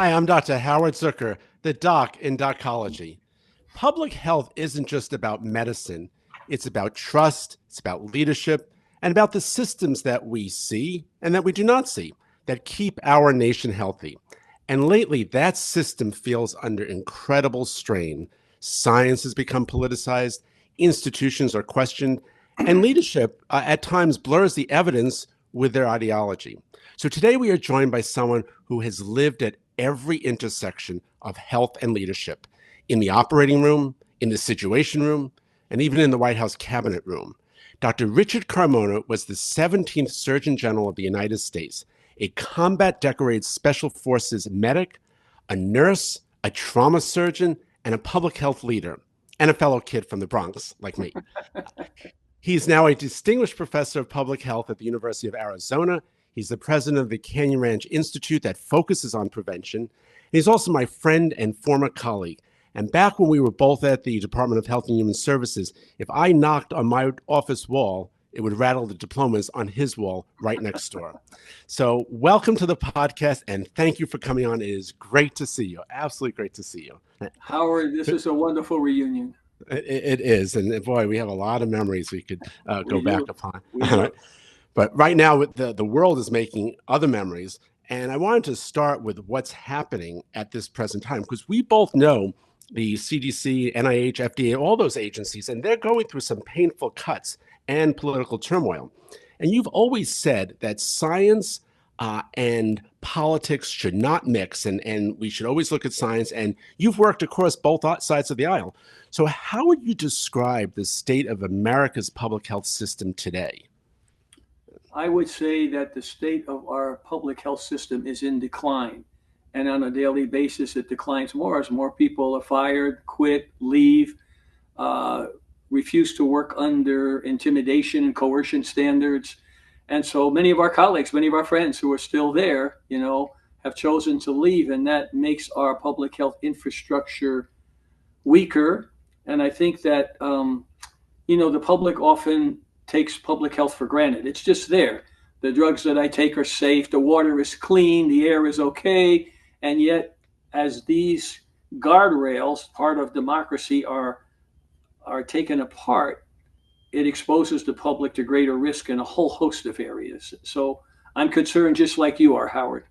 Hi, I'm Dr. Howard Zucker, the doc in Docology. Public health isn't just about medicine. It's about trust, it's about leadership, and about the systems that we see and that we do not see that keep our nation healthy. And lately, that system feels under incredible strain. Science has become politicized, institutions are questioned, and leadership at times blurs the evidence with their ideology. So today we are joined by someone who has lived at every intersection of health and leadership in the operating room, in the situation room, and even in the White House cabinet room. Dr. Richard Carmona was the 17th Surgeon General of the United States, a combat decorated Special Forces medic, a nurse, a trauma surgeon, and a public health leader, and a fellow kid from the Bronx like me. He's now a distinguished professor of public health at the University of Arizona. He's the president of the Canyon Ranch Institute that focuses on prevention. He's also my friend and former colleague. And back when we were both at the Department of Health and Human Services, if I knocked on my office wall, it would rattle the diplomas on his wall right next door. So welcome to the podcast, and thank you for coming on. It is great to see you. Absolutely great to see you. Howard, this is a wonderful reunion. It is. And boy, we have a lot of memories we could go back upon. But right now, the world is making other memories. And I wanted to start with what's happening at this present time, because we both know the CDC, NIH, FDA, all those agencies, and they're going through some painful cuts and political turmoil. And you've always said that science and politics should not mix, and we should always look at science. And you've worked across both sides of the aisle. So how would you describe the state of America's public health system today? I would say that the state of our public health system is in decline. And on a daily basis, it declines more as more people are fired, quit, leave, refuse to work under intimidation and coercion standards. And so many of our colleagues, many of our friends who are still there, have chosen to leave. And that makes our public health infrastructure weaker. And I think that, the public often takes public health for granted. It's just there. The drugs that I take are safe. The water is clean. The air is okay. And yet, as these guardrails, part of democracy, are taken apart, it exposes the public to greater risk in a whole host of areas. So I'm concerned just like you are, Howard.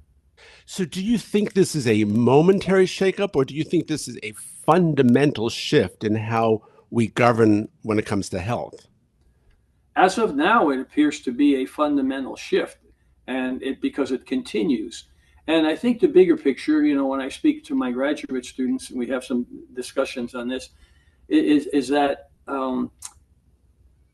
So do you think this is a momentary shakeup, or do you think this is a fundamental shift in how we govern when it comes to health? As of now, it appears to be a fundamental shift, and because it continues. And I think the bigger picture, when I speak to my graduate students, and we have some discussions on this, is that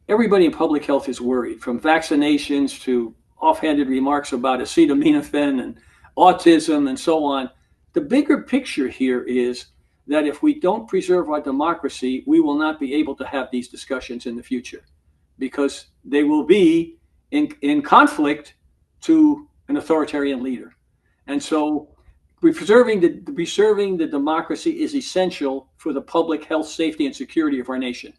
everybody in public health is worried, from vaccinations to offhanded remarks about acetaminophen and autism and so on. The bigger picture here is that if we don't preserve our democracy, we will not be able to have these discussions in the future, because they will be in conflict to an authoritarian leader. And so preserving the democracy is essential for the public health, safety, and security of our nation.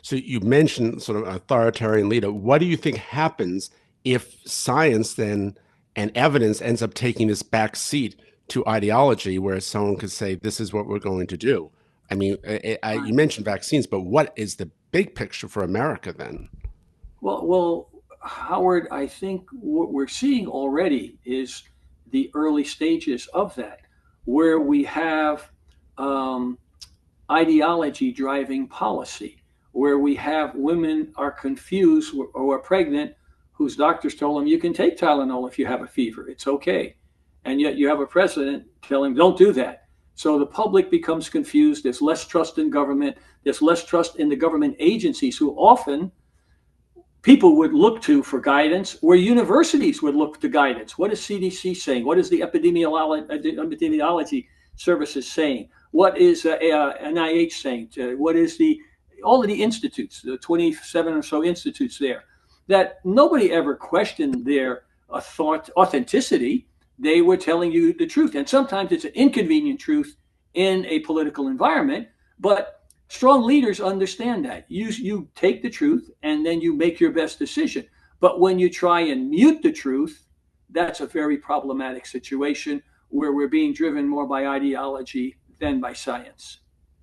So you mentioned sort of an authoritarian leader. What do you think happens if science then and evidence ends up taking this back seat to ideology, where someone could say, this is what we're going to do? I mean, you mentioned vaccines, but what is the big picture for America then? Well, Howard, I think what we're seeing already is the early stages of that, where we have ideology driving policy, where we have women are confused or are pregnant whose doctors told them you can take Tylenol if you have a fever, it's okay. And yet you have a president telling don't do that. So the public becomes confused. There's less trust in government. There's less trust in the government agencies, who often people would look to for guidance, where universities would look to guidance. What is CDC saying? What is the epidemiology services saying? What is NIH saying? What is all of the institutes, the 27 or so institutes there, that nobody ever questioned their authenticity. They were telling you the truth. And sometimes it's an inconvenient truth in a political environment, but strong leaders understand that. You take the truth and then you make your best decision. But when you try and mute the truth, that's a very problematic situation where we're being driven more by ideology than by science.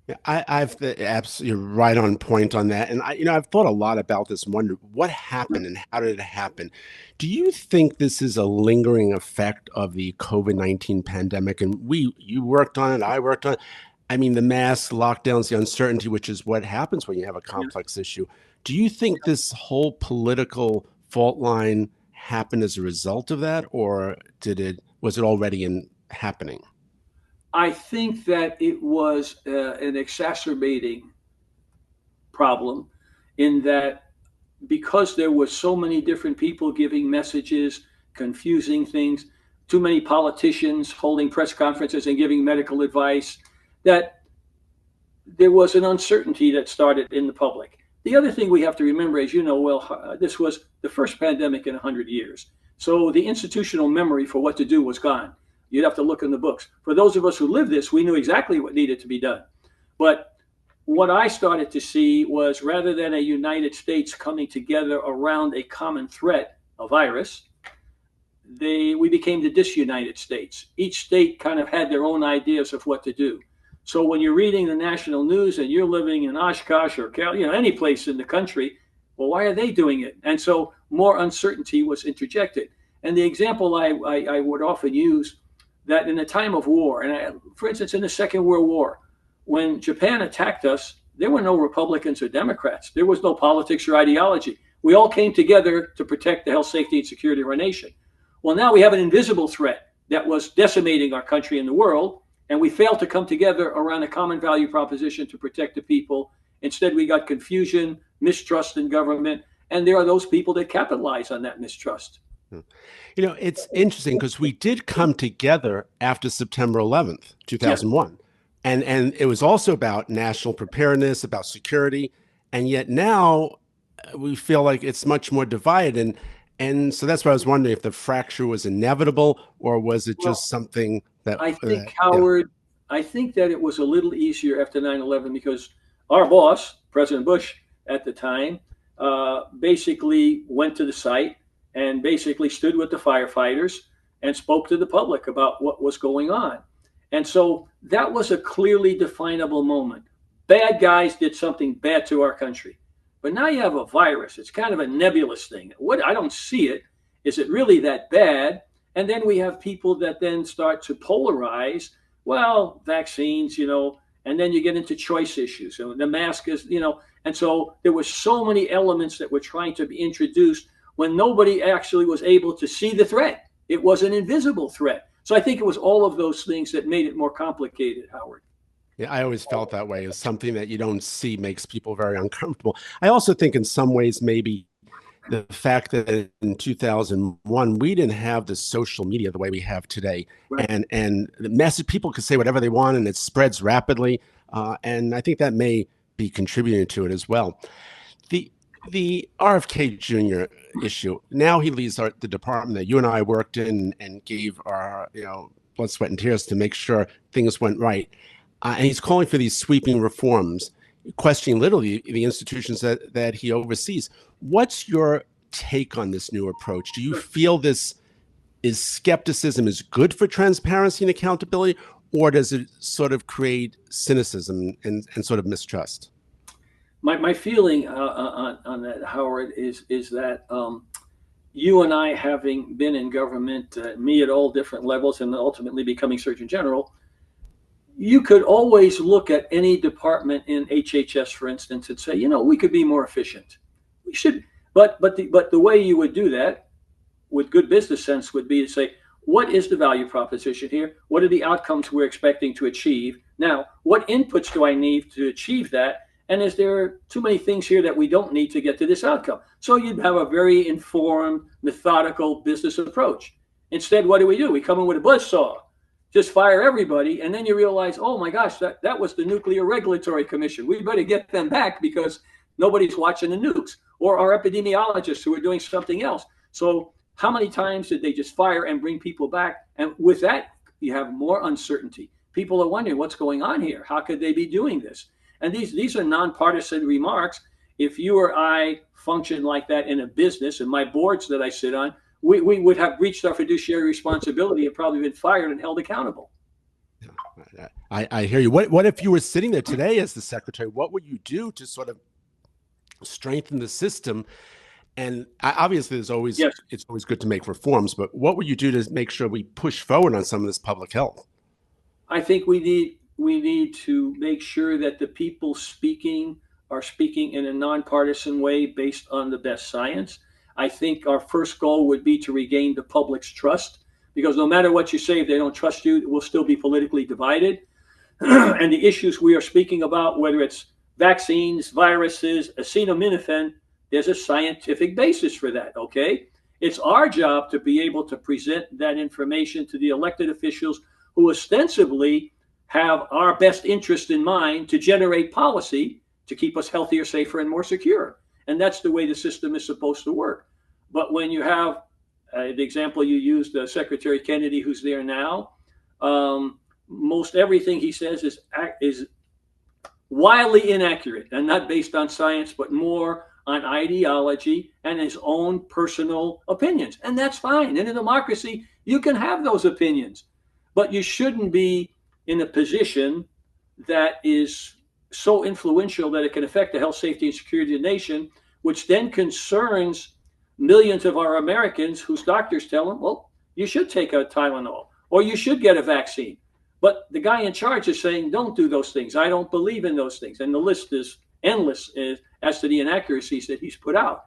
Yeah, I've absolutely right on point on that, and I've thought a lot about this and wondered what happened and how did it happen. Do you think this is a lingering effect of the COVID-19 pandemic? And you worked on it, I worked on it. I mean, the mass lockdowns, the uncertainty, which is what happens when you have a Yeah. complex issue. Do you think this whole political fault line happened as a result of that, or was it already happening? I think that it was an exacerbating problem in that because there were so many different people giving messages, confusing things, too many politicians holding press conferences and giving medical advice, that there was an uncertainty that started in the public. The other thing we have to remember, as you know well, this was the first pandemic in 100 years. So the institutional memory for what to do was gone. You'd have to look in the books. For those of us who lived this, we knew exactly what needed to be done. But what I started to see was rather than a United States coming together around a common threat, a virus, we became the disunited states. Each state kind of had their own ideas of what to do. So when you're reading the national news and you're living in Oshkosh or any place in the country, well, why are they doing it? And so more uncertainty was interjected. And the example I would often use that in a time of war, for instance, in the Second World War, when Japan attacked us, there were no Republicans or Democrats. There was no politics or ideology. We all came together to protect the health, safety, and security of our nation. Well, now we have an invisible threat that was decimating our country and the world, and we failed to come together around a common value proposition to protect the people. Instead, we got confusion, mistrust in government, and there are those people that capitalize on that mistrust. It's interesting because we did come together after September 11th, 2001. Yeah. And it was also about national preparedness, about security. And yet now we feel like it's much more divided. And so that's why I was wondering if the fracture was inevitable or was it just something that I think, Howard, I think that it was a little easier after 9/11 because our boss, President Bush at the time, basically went to the site and basically stood with the firefighters and spoke to the public about what was going on. And so that was a clearly definable moment. Bad guys did something bad to our country. But now you have a virus. It's kind of a nebulous thing. What I don't see it. Is it really that bad? And then we have people that then start to polarize. Well, vaccines, and then you get into choice issues. So the mask is, and so there were so many elements that were trying to be introduced when nobody actually was able to see the threat. It was an invisible threat. So I think it was all of those things that made it more complicated, Howard. Yeah, I always felt that way. Is something that you don't see makes people very uncomfortable. I also think in some ways maybe the fact that in 2001 we didn't have the social media the way we have today, right. and the message, people could say whatever they want and it spreads rapidly, and I think that may be contributing to it as well. The RFK Jr. issue. Now he leads the department that you and I worked in and gave our blood, sweat, and tears to make sure things went right. And he's calling for these sweeping reforms, questioning literally the institutions that he oversees. What's your take on this new approach? Do you feel this skepticism is good for transparency and accountability, or does it sort of create cynicism and sort of mistrust? My feeling on that, Howard, is that you and I, having been in government, me at all different levels, and ultimately becoming Surgeon General, you could always look at any department in HHS, for instance, and say, we could be more efficient. We should, but the way you would do that, with good business sense, would be to say, what is the value proposition here? What are the outcomes we're expecting to achieve? Now, what inputs do I need to achieve that? And is there too many things here that we don't need to get to this outcome? So you'd have a very informed, methodical business approach. Instead, what do? We come in with a buzzsaw, just fire everybody, and then you realize, oh my gosh, that was the Nuclear Regulatory Commission. We better get them back because nobody's watching the nukes, or our epidemiologists who are doing something else. So how many times did they just fire and bring people back? And with that, you have more uncertainty. People are wondering what's going on here. How could they be doing this? And these are nonpartisan remarks. If you or I function like that in a business, and my boards that I sit on, we would have breached our fiduciary responsibility and probably been fired and held accountable. I hear you. What if you were sitting there today as the secretary? What would you do to sort of strengthen the system? And obviously, Yes, it's always good to make reforms, but what would you do to make sure we push forward on some of this public health? I think we need to make sure that the people speaking are speaking in a nonpartisan way based on the best science. I think our first goal would be to regain the public's trust, because no matter what you say, if they don't trust you, we'll still be politically divided. And the issues we are speaking about, whether it's vaccines, viruses, acetaminophen, there's a scientific basis for that, okay? It's our job to be able to present that information to the elected officials who ostensibly have our best interest in mind to generate policy to keep us healthier, safer, and more secure. And that's the way the system is supposed to work. But when you have the example you used, Secretary Kennedy, who's there now, most everything he says is wildly inaccurate and not based on science, but more on ideology and his own personal opinions. And that's fine. In a democracy, you can have those opinions, but you shouldn't be in a position that is so influential that it can affect the health, safety, and security of the nation, which then concerns millions of our Americans whose doctors tell them, well, you should take a Tylenol or you should get a vaccine. But the guy in charge is saying, don't do those things. I don't believe in those things. And the list is endless as to the inaccuracies that he's put out.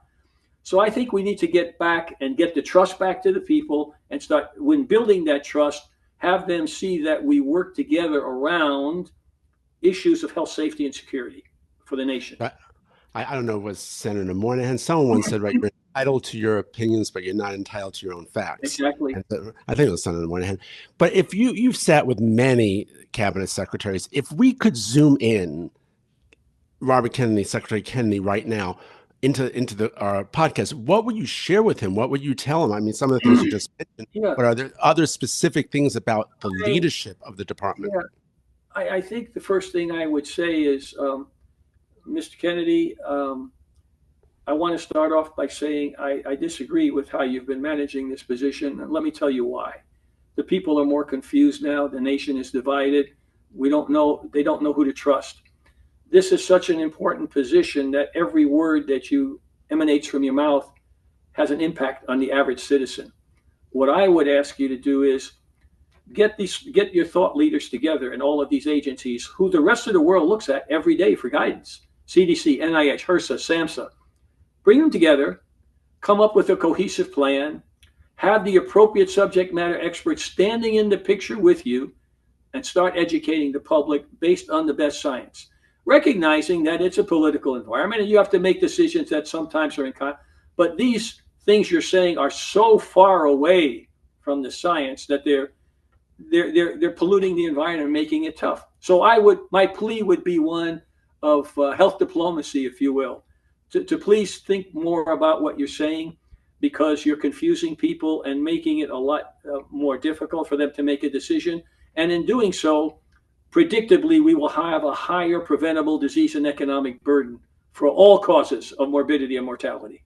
So I think we need to get back and get the trust back to the people and start, when building that trust, have them see that we work together around issues of health, safety, and security for the nation. I don't know, was Senator Moynihan? Someone once said, right, you're entitled to your opinions, but you're not entitled to your own facts. Exactly. And I think it was Senator Moynihan. But if you've sat with many cabinet secretaries, if we could zoom in, Robert Kennedy, Secretary Kennedy, right now, into our podcast, what would you share with him? What would you tell him? I mean, some of the things you just mentioned, Yeah. but are there other specific things about the leadership of the department? Yeah. I think the first thing I would say is, Mr. Kennedy, I want to start off by saying I disagree with how you've been managing this position. And let me tell you why. The people are more confused now. The nation is divided. They don't know who to trust. This is such an important position that every word that emanates from your mouth has an impact on the average citizen. What I would ask you to do is get your thought leaders together in all of these agencies who the rest of the world looks at every day for guidance. CDC, NIH, HRSA, SAMHSA. Bring them together, come up with a cohesive plan, have the appropriate subject matter experts standing in the picture with you, and start educating the public based on the best science. Recognizing that it's a political environment and you have to make decisions that sometimes are but these things you're saying are so far away from the science that they're polluting the environment and making it tough. So my plea would be one of health diplomacy, if you will, to please think more about what you're saying, because you're confusing people and making it a lot more difficult for them to make a decision. And in doing so, predictably, we will have a higher preventable disease and economic burden for all causes of morbidity and mortality.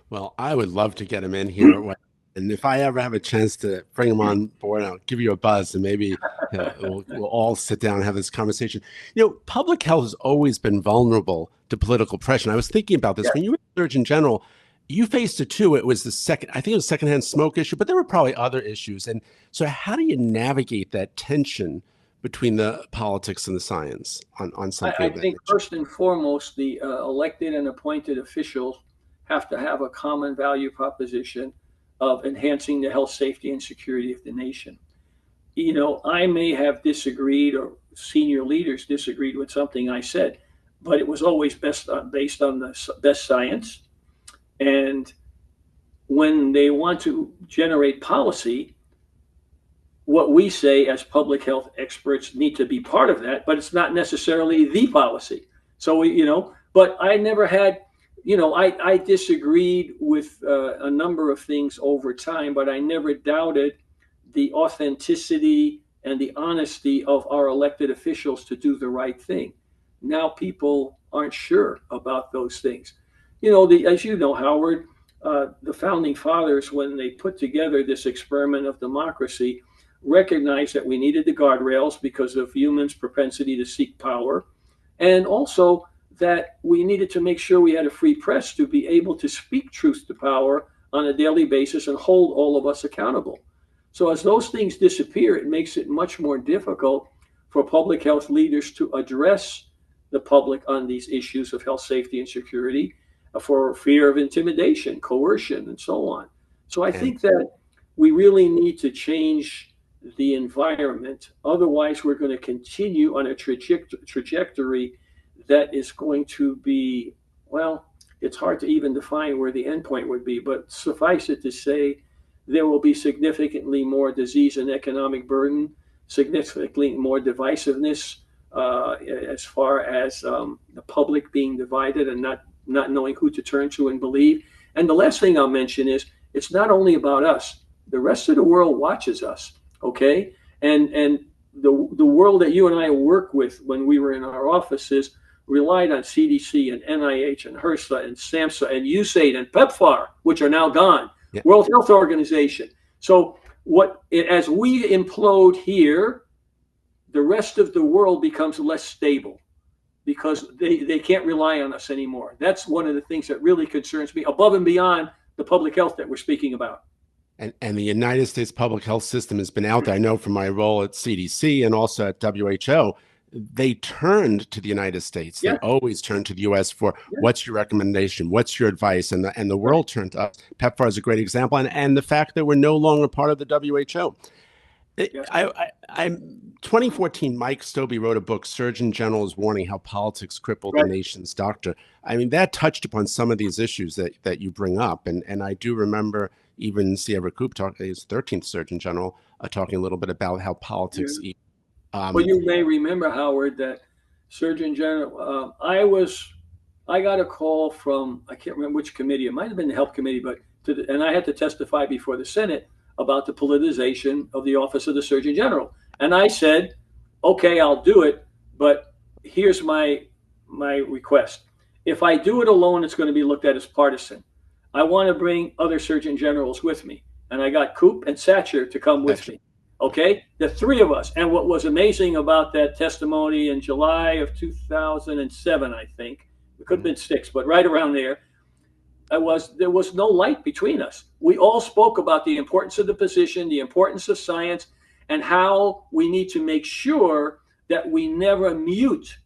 Well, I would love to get him in here. And if I ever have a chance to bring him on board, I'll give you a buzz and maybe we'll all sit down and have this conversation. Public health has always been vulnerable to political pressure. And I was thinking about this. When you were Surgeon General, you faced it too. It was I think it was secondhand smoke issue, but there were probably other issues. And so how do you navigate that tension between the politics and the science on something? I think first and foremost, the elected and appointed officials have to have a common value proposition of enhancing the health, safety, and security of the nation. I may have disagreed, or senior leaders disagreed with something I said, but it was always based on the best science. And when they want to generate policy, what we say as public health experts need to be part of that, but it's not necessarily the policy. So, but I never had, I disagreed with a number of things over time, but I never doubted the authenticity and the honesty of our elected officials to do the right thing. Now people aren't sure about those things. As you know, Howard, the founding fathers, when they put together this experiment of democracy, recognized that we needed the guardrails because of humans' propensity to seek power, and also that we needed to make sure we had a free press to be able to speak truth to power on a daily basis and hold all of us accountable. So as those things disappear, it makes it much more difficult for public health leaders to address the public on these issues of health, safety, and security for fear of intimidation, coercion, and so on. So I And think that we really need to change the environment. Otherwise, we're going to continue on a trajectory that is going to be, well, it's hard to even define where the endpoint would be, but suffice it to say, there will be significantly more disease and economic burden, significantly more divisiveness as far as the public being divided and not knowing who to turn to and believe. And the last thing I'll mention is it's not only about us. The rest of the world watches us, okay? And the world that you and I work with when we were in our offices relied on CDC and NIH and HRSA and SAMHSA and USAID and PEPFAR, which are now gone, yeah, World Health Organization. So as we implode here, the rest of the world becomes less stable because they can't rely on us anymore. That's one of the things that really concerns me, above and beyond the public health that we're speaking about. and the United States public health system has been out there. I know from my role at CDC and also at WHO, they turned to the United States. They Yeah, always turned to the US for yeah, what's your recommendation, what's your advice, and the right, world turned to us. PEPFAR is a great example, and the fact that we're no longer part of the WHO. yeah, 2014, Mike Stobie wrote a book, Surgeon General is Warning How Politics Crippled the right, Nation's Doctor. I mean, that touched upon some of these issues that you bring up. And I do remember even Sierra Coop, his 13th Surgeon General, talking a little bit about how yeah. politics. Well, Um, you may remember, Howard, that Surgeon General, I got a call from, I can't remember which committee, it might have been the health committee, but and I had to testify before the Senate about the politicization of the office of the Surgeon General. And I said, okay, I'll do it, but here's my request. If I do it alone, it's going to be looked at as partisan. I want to bring other Surgeon Generals with me. And I got Coop and Satcher to come with that's me. Okay, the three of us. And what was amazing about that testimony in July of 2007, I think, it could have been six, but right around there, there was no light between us. We all spoke about the importance of the position, the importance of science, and how we need to make sure that we never mute,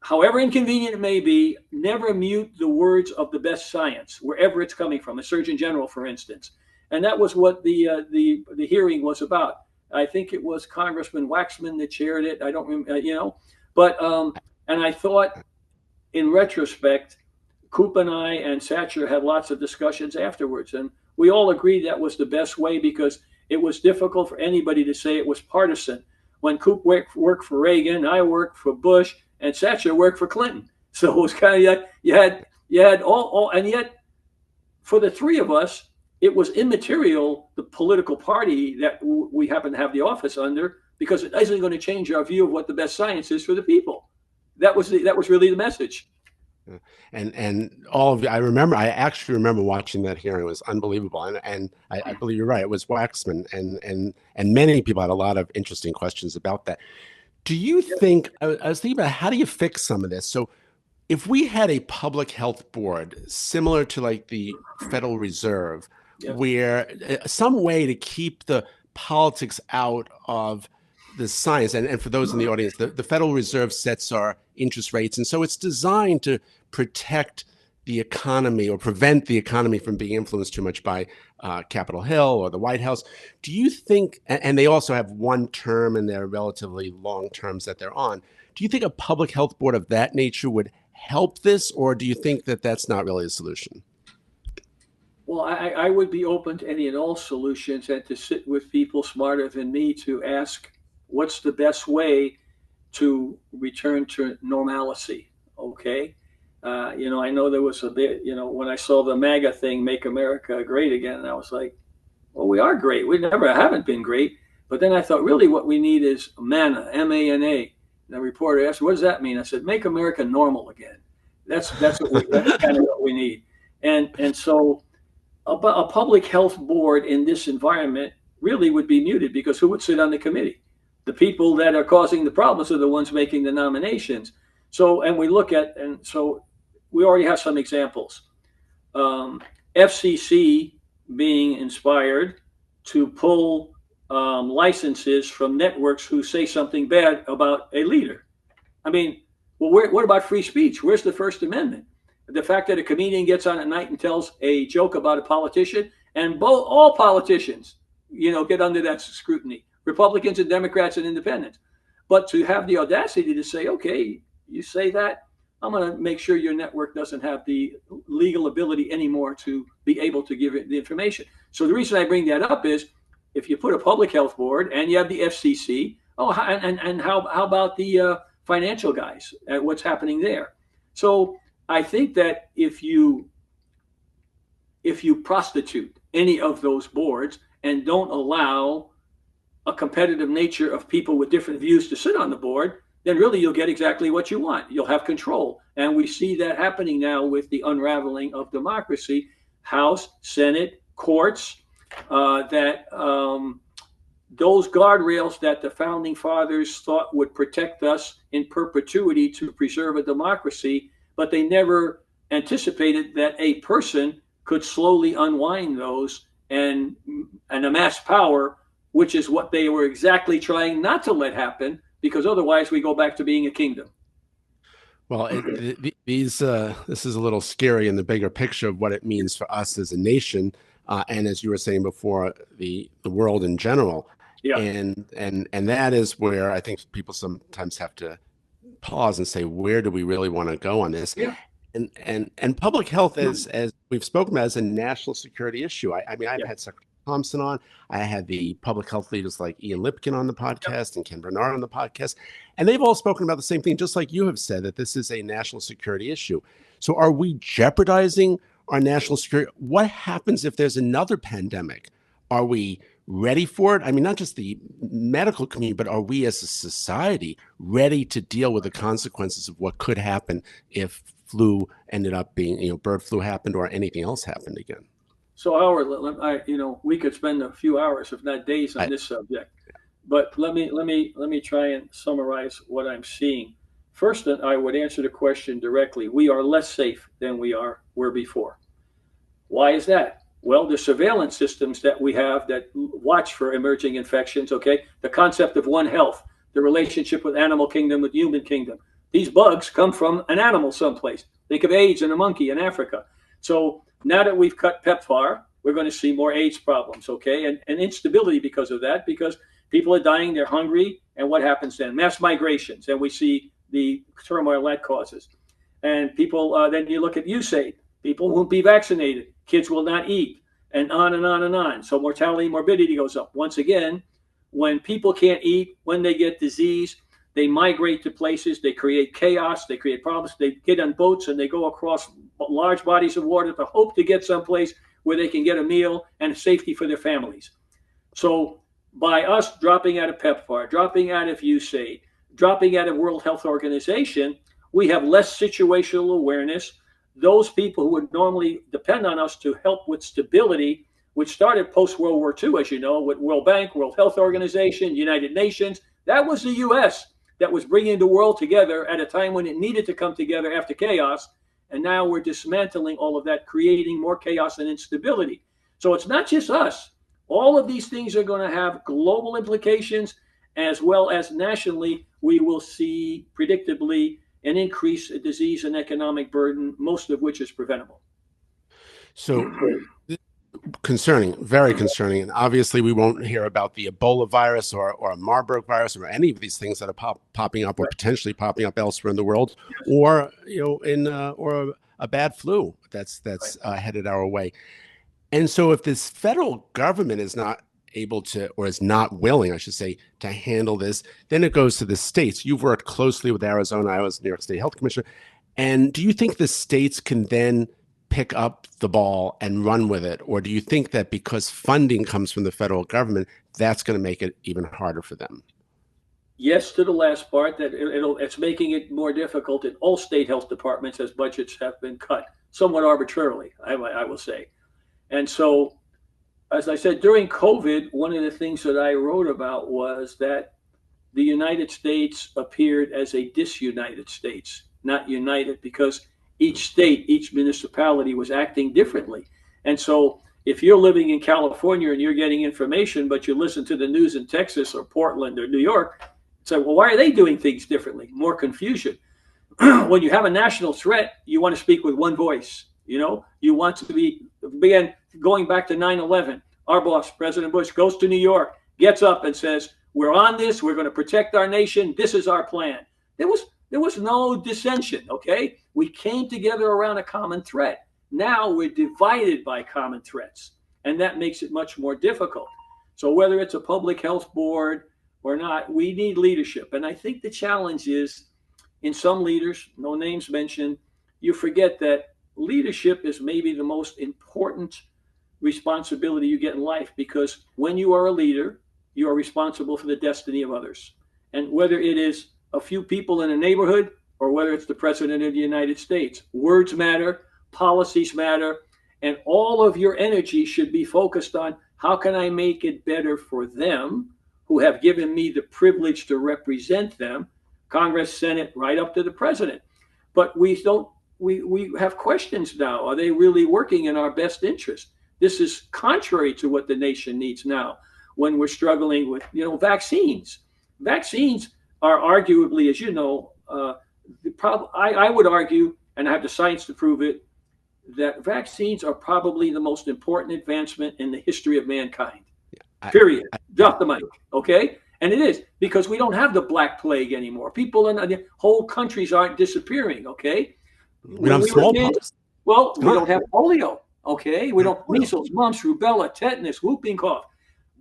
however inconvenient it may be, never mute the words of the best science, wherever it's coming from, a Surgeon General, for instance. And that was what the hearing was about. I think it was Congressman Waxman that chaired it. I don't remember, but and I thought, in retrospect, Coop and I and Satcher had lots of discussions afterwards, and we all agreed that was the best way because it was difficult for anybody to say it was partisan. When Coop worked for Reagan, I worked for Bush, and Satcher worked for Clinton. So it was kind of like you had all, and yet for the three of us, it was immaterial the political party that we happen to have the office under because it isn't going to change our view of what the best science is for the people. That was really the message. and all of I actually remember watching that hearing. It was unbelievable. And I believe you're right. It was Waxman and many people had a lot of interesting questions about that. Do you think, I was thinking about how do you fix some of this? So if we had a public health board similar to like the Federal Reserve, Yeah. where some way to keep the politics out of the science, and for those in the audience, the Federal Reserve sets our interest rates, and so it's designed to protect the economy or prevent the economy from being influenced too much by Capitol Hill or the White House. Do you think, and they also have one term in their relatively long terms that they're on, do you think a public health board of that nature would help this, or do you think that that's not really a solution? Well, I would be open to any and all solutions and to sit with people smarter than me to ask what's the best way to return to normalcy. Okay. I know there was a bit, when I saw the MAGA thing, Make America Great Again, and I was like, well, we are great. We never haven't been great. But then I thought, really, what we need is MANA, MANA. And the reporter asked, what does that mean? I said, make America normal again. That's kind of what we need. And so a public health board in this environment really would be muted, because who would sit on the committee? The people that are causing the problems are the ones making the nominations. So, and we look at, and so we already have some examples. FCC being inspired to pull licenses from networks who say something bad about a leader. I mean, well, what about free speech? Where's the First Amendment? The fact that a comedian gets on at night and tells a joke about a politician, and all politicians, get under that scrutiny, Republicans and Democrats and independents. But to have the audacity to say, okay, you say that, I'm going to make sure your network doesn't have the legal ability anymore to be able to give it the information. So the reason I bring that up is, if you put a public health board and you have the FCC, and how about the financial guys at what's happening there? So I think that if you prostitute any of those boards and don't allow a competitive nature of people with different views to sit on the board, then really you'll get exactly what you want. You'll have control. And we see that happening now with the unraveling of democracy, House, Senate, courts, that those guardrails that the founding fathers thought would protect us in perpetuity to preserve a democracy, but they never anticipated that a person could slowly unwind those and amass power, which is what they were exactly trying not to let happen, because otherwise we go back to being a kingdom. Well, this is a little scary in the bigger picture of what it means for us as a nation, and as you were saying before, the world in general. Yeah. And that is where I think people sometimes have to pause and say, where do we really want to go on this? Yeah. And public health, as we've spoken about, is a national security issue. I mean, I've had Secretary Thompson on. I had the public health leaders like Ian Lipkin on the podcast and Ken Bernard on the podcast. And they've all spoken about the same thing, just like you have said, that this is a national security issue. So are we jeopardizing our national security? What happens if there's another pandemic? Are we ready for it? I mean, not just the medical community, but are we as a society ready to deal with the consequences of what could happen if flu ended up being, bird flu happened or anything else happened again? So Howard, we could spend a few hours, if not days, on this subject. But let me try and summarize what I'm seeing. First, I would answer the question directly. We are less safe than we were before. Why is that? Well, the surveillance systems that we have that watch for emerging infections, okay? The concept of One Health, the relationship with animal kingdom, with human kingdom. These bugs come from an animal someplace. Think of AIDS in a monkey in Africa. So now that we've cut PEPFAR, we're going to see more AIDS problems, okay? And instability because of that, because people are dying, they're hungry, and what happens then? Mass migrations, and we see the turmoil that causes. And people, then you look at USAID, people won't be vaccinated, kids will not eat, and on and on and on. So mortality, morbidity goes up. Once again, when people can't eat, when they get disease, they migrate to places, they create chaos, they create problems, they get on boats and they go across large bodies of water to hope to get someplace where they can get a meal and safety for their families. So by us dropping out of PEPFAR, dropping out of USAID, dropping out of World Health Organization, we have less situational awareness. Those people who would normally depend on us to help with stability, which started post-World War II, as you know, with World Bank, World Health Organization, United Nations, that was the U.S. that was bringing the world together at a time when it needed to come together after chaos. And now we're dismantling all of that, creating more chaos and instability. So it's not just us. All of these things are going to have global implications, as well as nationally. We will see predictably an increase in disease and economic burden, most of which is preventable. So concerning, very concerning. And obviously we won't hear about the Ebola virus or a Marburg virus or any of these things that are popping up or potentially popping up elsewhere in the world, or or a bad flu that's headed our way. And so if this federal government is not able to, or is not willing, I should say, to handle this, then it goes to the states. You've worked closely with Arizona. I was New York State Health Commissioner. And do you think the states can then pick up the ball and run with it? Or do you think that because funding comes from the federal government, that's going to make it even harder for them? Yes, to the last part, that it's making it more difficult in all state health departments as budgets have been cut, somewhat arbitrarily, I will say. And so, as I said, during COVID, one of the things that I wrote about was that the United States appeared as a disunited states, not united, because each state, each municipality was acting differently. And so if you're living in California and you're getting information, but you listen to the news in Texas or Portland or New York, say, well, why are they doing things differently? More confusion. When you have a national threat, you want to speak with one voice. You know, you want to be, again, going back to 9/11, our boss, President Bush, goes to New York, gets up and says, we're on this, we're going to protect our nation, this is our plan. There was no dissension, okay? We came together around a common threat. Now we're divided by common threats, and that makes it much more difficult. So whether it's a public health board or not, we need leadership. And I think the challenge is, in some leaders, no names mentioned, you forget that leadership is maybe the most important responsibility you get in life, because when you are a leader, you are responsible for the destiny of others. And whether it is a few people in a neighborhood or whether it's the president of the United States, words matter, policies matter, and all of your energy should be focused on how can I make it better for them who have given me the privilege to represent them, Congress, Senate, right up to the president. But we have questions now. Are they really working in our best interest? This is contrary to what the nation needs now when we're struggling with, vaccines. Vaccines are arguably, as you know, I would argue, and I have the science to prove it, that vaccines are probably the most important advancement in the history of mankind. Period. Drop the mic, okay? And it is, because we don't have the Black Plague anymore. People in the whole countries aren't disappearing, okay? We don't have smallpox. Well, we don't have polio, okay? We don't measles, mumps, rubella, tetanus, whooping cough,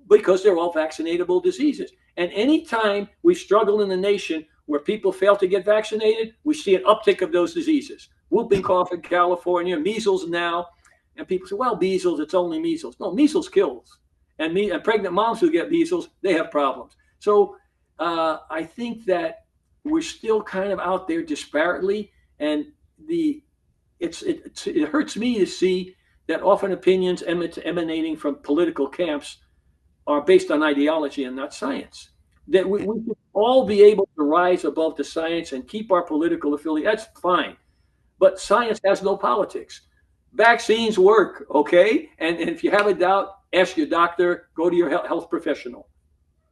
because they're all vaccinatable diseases. And anytime we struggle in the nation where people fail to get vaccinated, we see an uptick of those diseases. Whooping cough in California, measles now. And people say, well, measles, it's only measles. No, measles kills. And pregnant moms who get measles, they have problems. So I think that we're still kind of out there disparately. And it hurts me to see that often opinions emanating from political camps are based on ideology and not science. That we should all be able to rise above the science and keep our political affiliation. That's fine. But science has no politics. Vaccines work, okay? And if you have a doubt, ask your doctor, go to your health professional.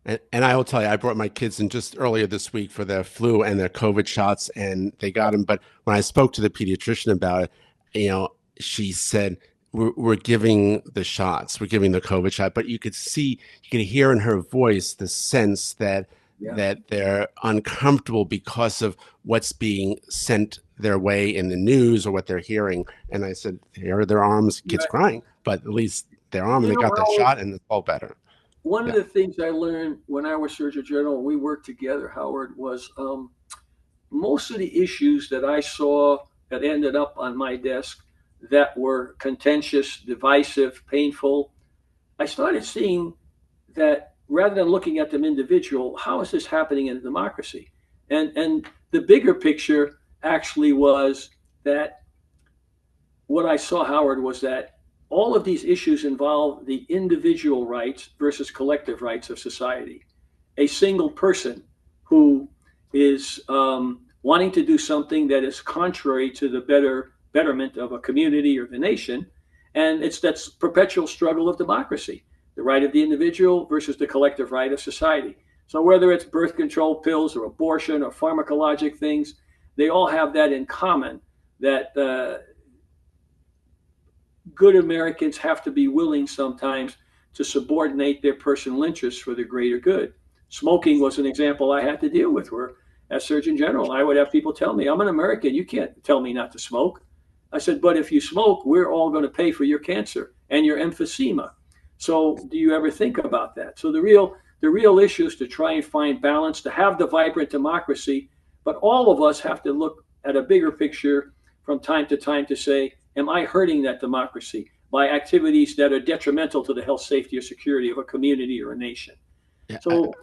And I will tell you, I brought my kids in just earlier this week for their flu and their COVID shots, and they got them. But when I spoke to the pediatrician about it, she said, we're giving the shots, we're giving the COVID shot, but you could hear in her voice the sense that they're uncomfortable because of what's being sent their way in the news or what they're hearing. And I said, here are their arms, kids crying, but at least their arm, and they got the shot and it's all better. One of the things I learned when I was Surgeon General, we worked together, Howard, was most of the issues that I saw that ended up on my desk that were contentious, divisive, painful, I started seeing that rather than looking at them individual, how is this happening in a democracy? And the bigger picture actually was that what I saw, Howard, was that all of these issues involve the individual rights versus collective rights of society. A single person who is wanting to do something that is contrary to the betterment of a community or the nation, and that's perpetual struggle of democracy, the right of the individual versus the collective right of society. So whether it's birth control pills or abortion or pharmacologic things, they all have that in common, that good Americans have to be willing sometimes to subordinate their personal interests for the greater good. Smoking was an example I had to deal with, where as Surgeon General, I would have people tell me, I'm an American, you can't tell me not to smoke. I said, but if you smoke, we're all going to pay for your cancer and your emphysema. So do you ever think about that? So the real issue is to try and find balance, to have the vibrant democracy, but all of us have to look at a bigger picture from time to time to say, am I hurting that democracy by activities that are detrimental to the health, safety, or security of a community or a nation? Yeah, So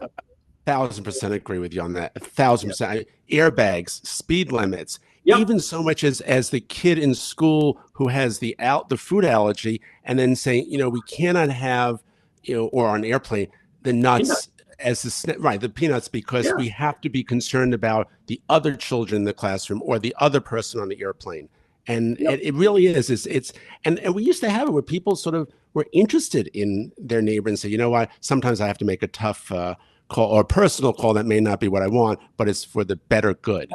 1,000% agree with you on that. 1,000%. Airbags, speed limits, Yep. even so much as the kid in school who has the food allergy, and then saying, we cannot have, or on an airplane, the Peanut. nuts as the peanuts, because Yeah. we have to be concerned about the other children in the classroom or the other person on the airplane. And Yep. it really is. And we used to have it where people sort of were interested in their neighbor and say, you know what, sometimes I have to make a tough call or a personal call that may not be what I want, but it's for the better good.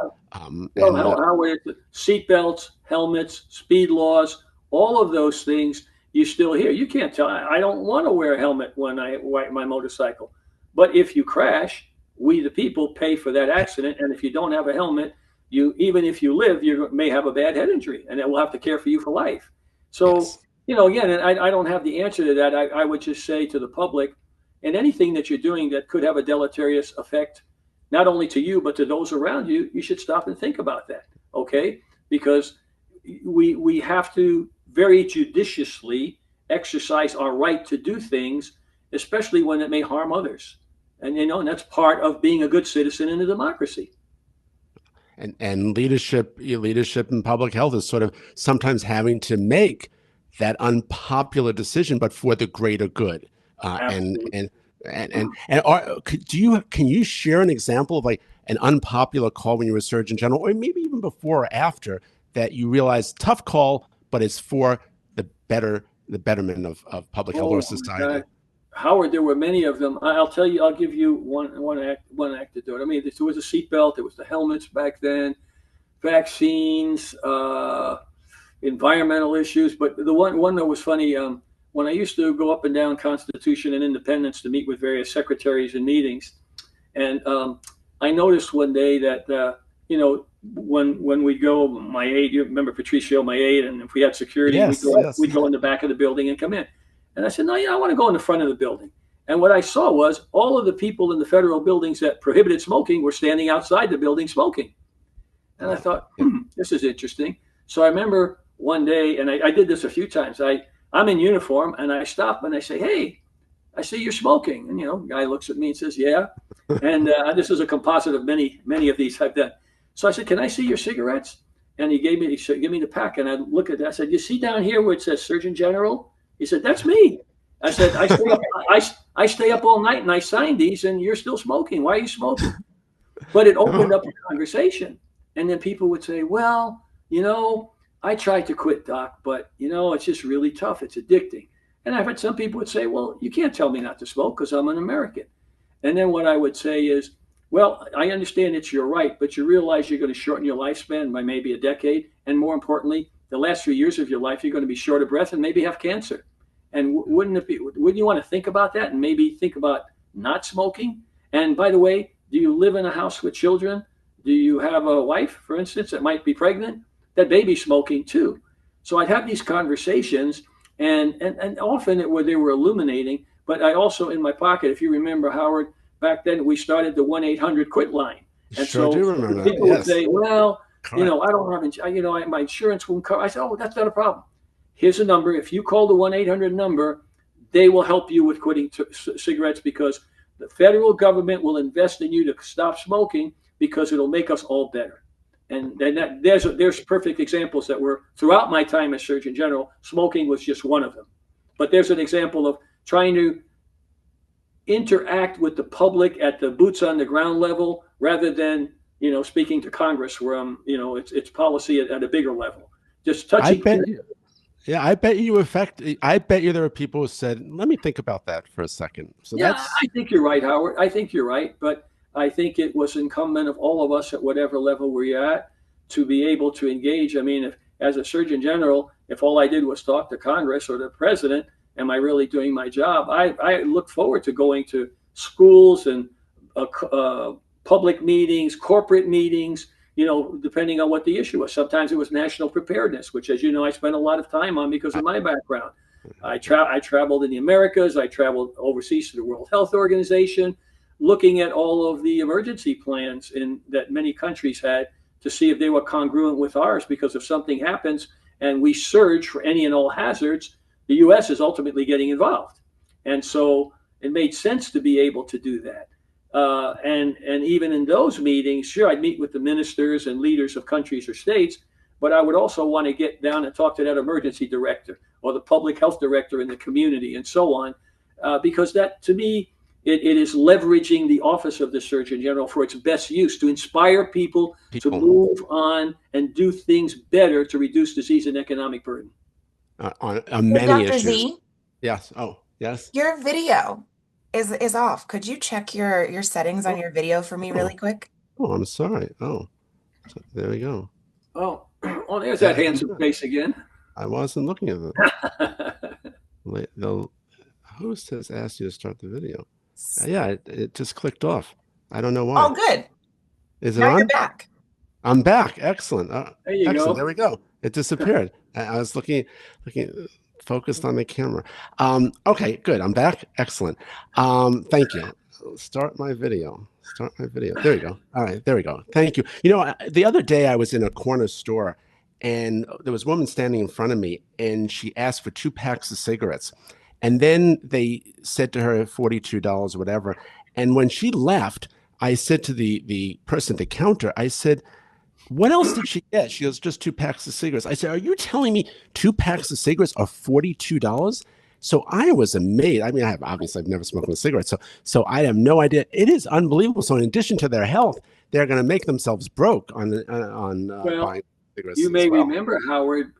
Well, how is it? Seatbelts, helmets, speed laws, all of those things you still hear. You can't tell. I don't want to wear a helmet when I ride my motorcycle. But if you crash, we the people pay for that accident. And if you don't have a helmet, even if you live, you may have a bad head injury, and it will have to care for you for life. So, yes. again, and I don't have the answer to that. I would just say to the public, and anything that you're doing that could have a deleterious effect not only to you but to those around you, you should stop and think about that. Okay, because we have to very judiciously exercise our right to do things, especially when it may harm others. And that's part of being a good citizen in a democracy. And leadership in public health is sort of sometimes having to make that unpopular decision, but for the greater good. Absolutely. Can you share an example of like an unpopular call when you were a Surgeon General, or maybe even before or after, that you realized tough call, but it's for the betterment of public health or Oh my society? God, Howard, there were many of them. I'll tell you. I'll give you one anecdote. I mean, there was a seatbelt. There was the helmets back then, vaccines, environmental issues. But the one that was funny, when I used to go up and down Constitution and Independence to meet with various secretaries in meetings, and I noticed one day that when we go, my aide, you remember Patricio, my aide, and if we had security, Yes, yes. we'd go in the back of the building and come in. And I said, no, I want to go in the front of the building. And what I saw was all of the people in the federal buildings that prohibited smoking were standing outside the building smoking. And I thought, this is interesting. So I remember one day, and I did this a few times. I'm in uniform, and I stop and I say, hey, I see you're smoking. And, the guy looks at me and says, yeah. And this is a composite of many of these I've done. So I said, can I see your cigarettes? And he said, give me the pack. And I look at that. I said, you see down here where it says Surgeon General? He said, that's me. I said, I stay up all night and I sign these, and you're still smoking. Why are you smoking? But it opened up a conversation. And then people would say, well, I tried to quit, doc, but, it's just really tough. It's addicting. And I've had some people would say, well, you can't tell me not to smoke because I'm an American. And then what I would say is, well, I understand it's your right, but you realize you're going to shorten your lifespan by maybe a decade. And more importantly, the last few years of your life, you're going to be short of breath and maybe have cancer. And wouldn't you want to think about that and maybe think about not smoking? And by the way, do you live in a house with children? Do you have a wife, for instance, that might be pregnant? That baby's smoking too. So I'd have these conversations, and often they were illuminating. But I also, in my pocket, if you remember, Howard, back then we started the 1-800-QUIT line. And Sure so do remember that. people would Yes. say, well, Correct. I don't have, my insurance won't cover. I said, oh, that's not a problem. Here's a number. If you call the 1-800 number, they will help you with quitting cigarettes, because the federal government will invest in you to stop smoking, because it'll make us all better. And then there's perfect examples that were throughout my time as Surgeon General. Smoking was just one of them. But there's an example of trying to interact with the public at the boots on the ground level, rather than speaking to Congress, where it's policy at a bigger level. Just touching. I bet you there are people who said, let me think about that for a second. So Yeah, I think you're right, Howard. I think you're right. But I think it was incumbent of all of us at whatever level we're at to be able to engage. I mean, if as a Surgeon General, if all I did was talk to Congress or the president, am I really doing my job? I look forward to going to schools and public meetings, corporate meetings, depending on what the issue was. Sometimes it was national preparedness, which, as you know, I spent a lot of time on because of my background. I traveled in the Americas. I traveled overseas to the World Health Organization, looking at all of the emergency plans that many countries had to see if they were congruent with ours, because if something happens and we surge for any and all hazards, the U.S. is ultimately getting involved. And so it made sense to be able to do that. And even in those meetings, sure, I'd meet with the ministers and leaders of countries or states, but I would also want to get down and talk to that emergency director or the public health director in the community and so on, because that, to me, it is leveraging the office of the Surgeon General for its best use to inspire people to move on and do things better to reduce disease and economic burden. On many Dr. issues. Z, Yes. Oh, yes. your video is off. Could you check your settings on your video for me really quick? Oh, I'm sorry. Oh, so there we go. Oh, there's that handsome face again. I wasn't looking at it. The host has asked you to start the video. Yeah, it just clicked off. I don't know why. Oh, good. Is it now on? You're back. I'm back. Excellent. There you go. There we go. It disappeared. I was looking, focused on the camera. Okay, good. I'm back. Excellent. Thank you. Start my video. There we go. All right, there we go. Thank you. You know, the other day I was in a corner store and there was a woman standing in front of me and she asked for 2 packs of cigarettes. And then they said to her $42 or whatever. And when she left, I said to the person at the counter, I said, what else did she get? She goes, just 2 packs of cigarettes. I said, are you telling me 2 packs of cigarettes are $42? So I was amazed. I mean, I've never smoked a cigarette. So I have no idea. It is unbelievable. So in addition to their health, they're going to make themselves broke on buying cigarettes. You may remember, Howard,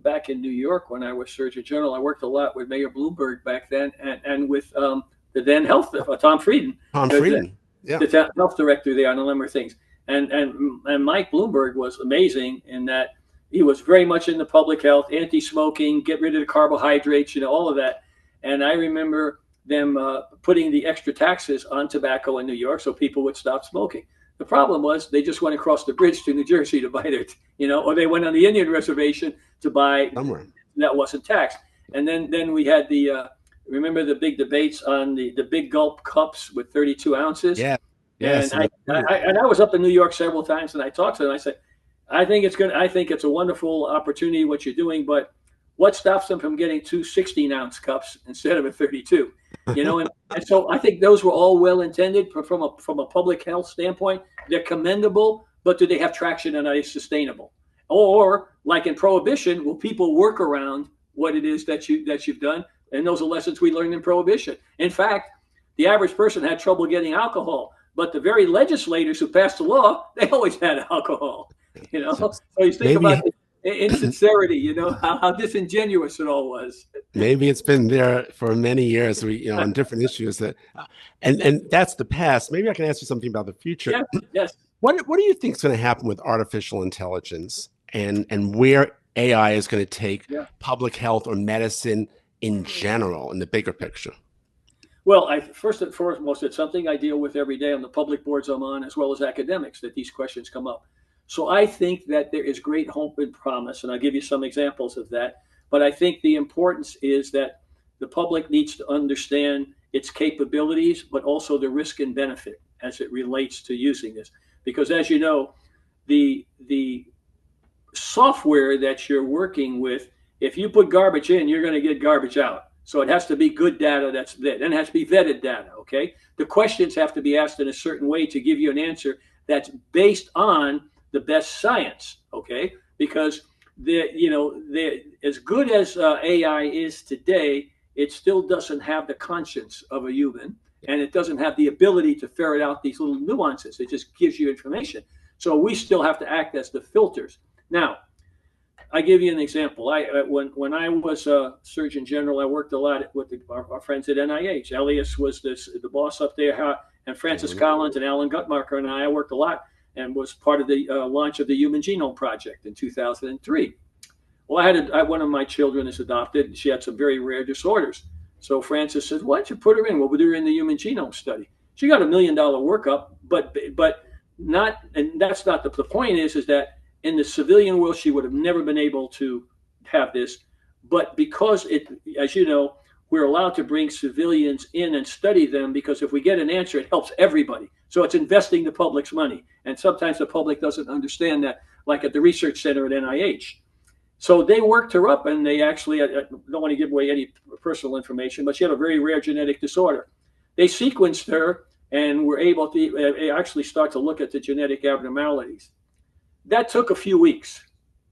back in New York when I was Surgeon General, I worked a lot with Mayor Bloomberg back then and with the then health, Tom Frieden. The health director there on a number of things. And Mike Bloomberg was amazing in that he was very much into public health, anti-smoking, get rid of the carbohydrates, all of that. And I remember them putting the extra taxes on tobacco in New York so people would stop smoking. The problem was they just went across the bridge to New Jersey to buy their, or they went on the Indian reservation to buy somewhere that wasn't taxed. And then we had remember the big debates on the big gulp cups with 32 ounces? Yeah. Yes. And I was up in New York several times and I talked to them. I said, I think it's a wonderful opportunity what you're doing, but what stops them from getting 2 16-ounce cups instead of a 32? And so I think those were all well intended from a public health standpoint. They're commendable, but do they have traction and are they sustainable? Or like in prohibition, will people work around what it is that you've done? And those are lessons we learned in prohibition. In fact, the average person had trouble getting alcohol, but the very legislators who passed the law, they always had alcohol. So you think about the insincerity, how disingenuous it all was. Maybe it's been there for many years, on different issues and that's the past. Maybe I can ask you something about the future. Yes. What do you think is going to happen with artificial intelligence and where AI is going to take public health or medicine in general in the bigger picture? Well, first and foremost, it's something I deal with every day on the public boards I'm on, as well as academics, that these questions come up. So I think that there is great hope and promise, and I'll give you some examples of that. But I think the importance is that the public needs to understand its capabilities, but also the risk and benefit as it relates to using this. Because as you know, the software that you're working with, if you put garbage in, you're going to get garbage out. So it has to be good data that's vetted, and it has to be vetted data, okay? The questions have to be asked in a certain way to give you an answer that's based on the best science, okay? Because as good as AI is today, it still doesn't have the conscience of a human, and it doesn't have the ability to ferret out these little nuances. It just gives you information. So we still have to act as the filters. Now, I give you an example. When I was a Surgeon General, I worked a lot with our friends at NIH. Elias was the boss up there, and Francis Collins and Alan Guttmacher and I worked a lot and was part of the launch of the Human Genome Project in 2003. Well, one of my children is adopted, and she had some very rare disorders. So Francis said, why don't you put her in? We'll put her in the Human Genome Study. She got $1 million workup, but not, and that's not the point is that in the civilian world, she would have never been able to have this. But because as you know, we're allowed to bring civilians in and study them, because if we get an answer, it helps everybody. So it's investing the public's money. And sometimes the public doesn't understand that, like at the research center at NIH. So they worked her up, and they actually, I don't want to give away any personal information, but she had a very rare genetic disorder. They sequenced her and we're able to actually start to look at the genetic abnormalities. That took a few weeks.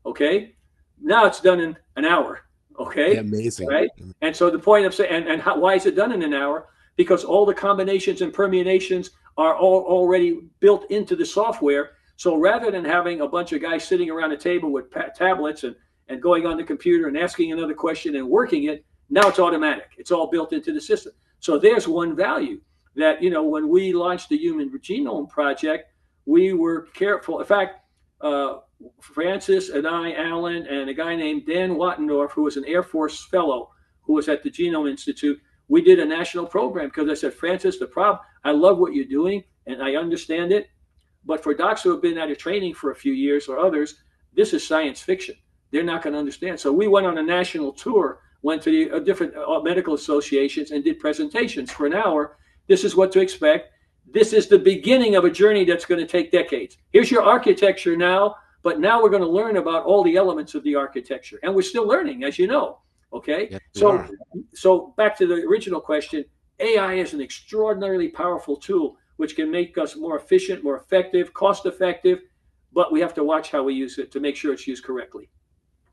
Okay. Now it's done in an hour. Yeah, Okay. amazing. Right. And so the point of saying, and why is it done in an hour? Because all the combinations and permutations are all already built into the software. So rather than having a bunch of guys sitting around a table with tablets and going on the computer and asking another question and working it, now it's automatic. It's all built into the system. So there's one value that, when we launched the Human Genome Project, we were careful. In fact, Francis and I, Alan, and a guy named Dan Wattendorf, who was an Air Force fellow who was at the Genome Institute, we did a national program because I said, Francis, the problem, I love what you're doing and I understand it. But for docs who have been out of training for a few years or others, this is science fiction. They're not going to understand. So we went on a national tour, went to the different medical associations and did presentations for an hour. This is what to expect. This is the beginning of a journey that's going to take decades. Here's your architecture now, but now we're going to learn about all the elements of the architecture. And we're still learning, as you know. Okay. Yes, so back to the original question, AI is an extraordinarily powerful tool, which can make us more efficient, more effective, cost effective, but we have to watch how we use it to make sure it's used correctly.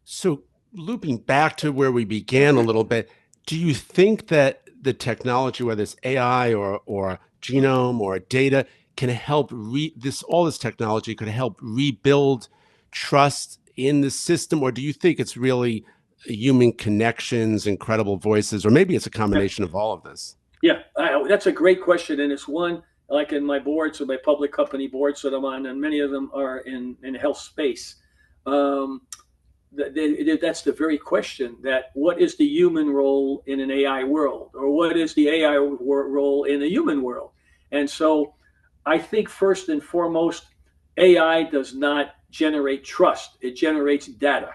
So looping back to where we began a little bit, do you think that the technology, whether it's AI or genome or data, can help all this technology could help rebuild trust in the system? Or do you think it's really human connections, incredible voices, or maybe it's a combination of all of this? Yeah, that's a great question. And it's one, like in my boards or my public company boards that I'm on, and many of them are in health space. That's the very question, that what is the human role in an AI world, or what is the AI role in a human world? And so I think first and foremost, AI does not generate trust. It generates data.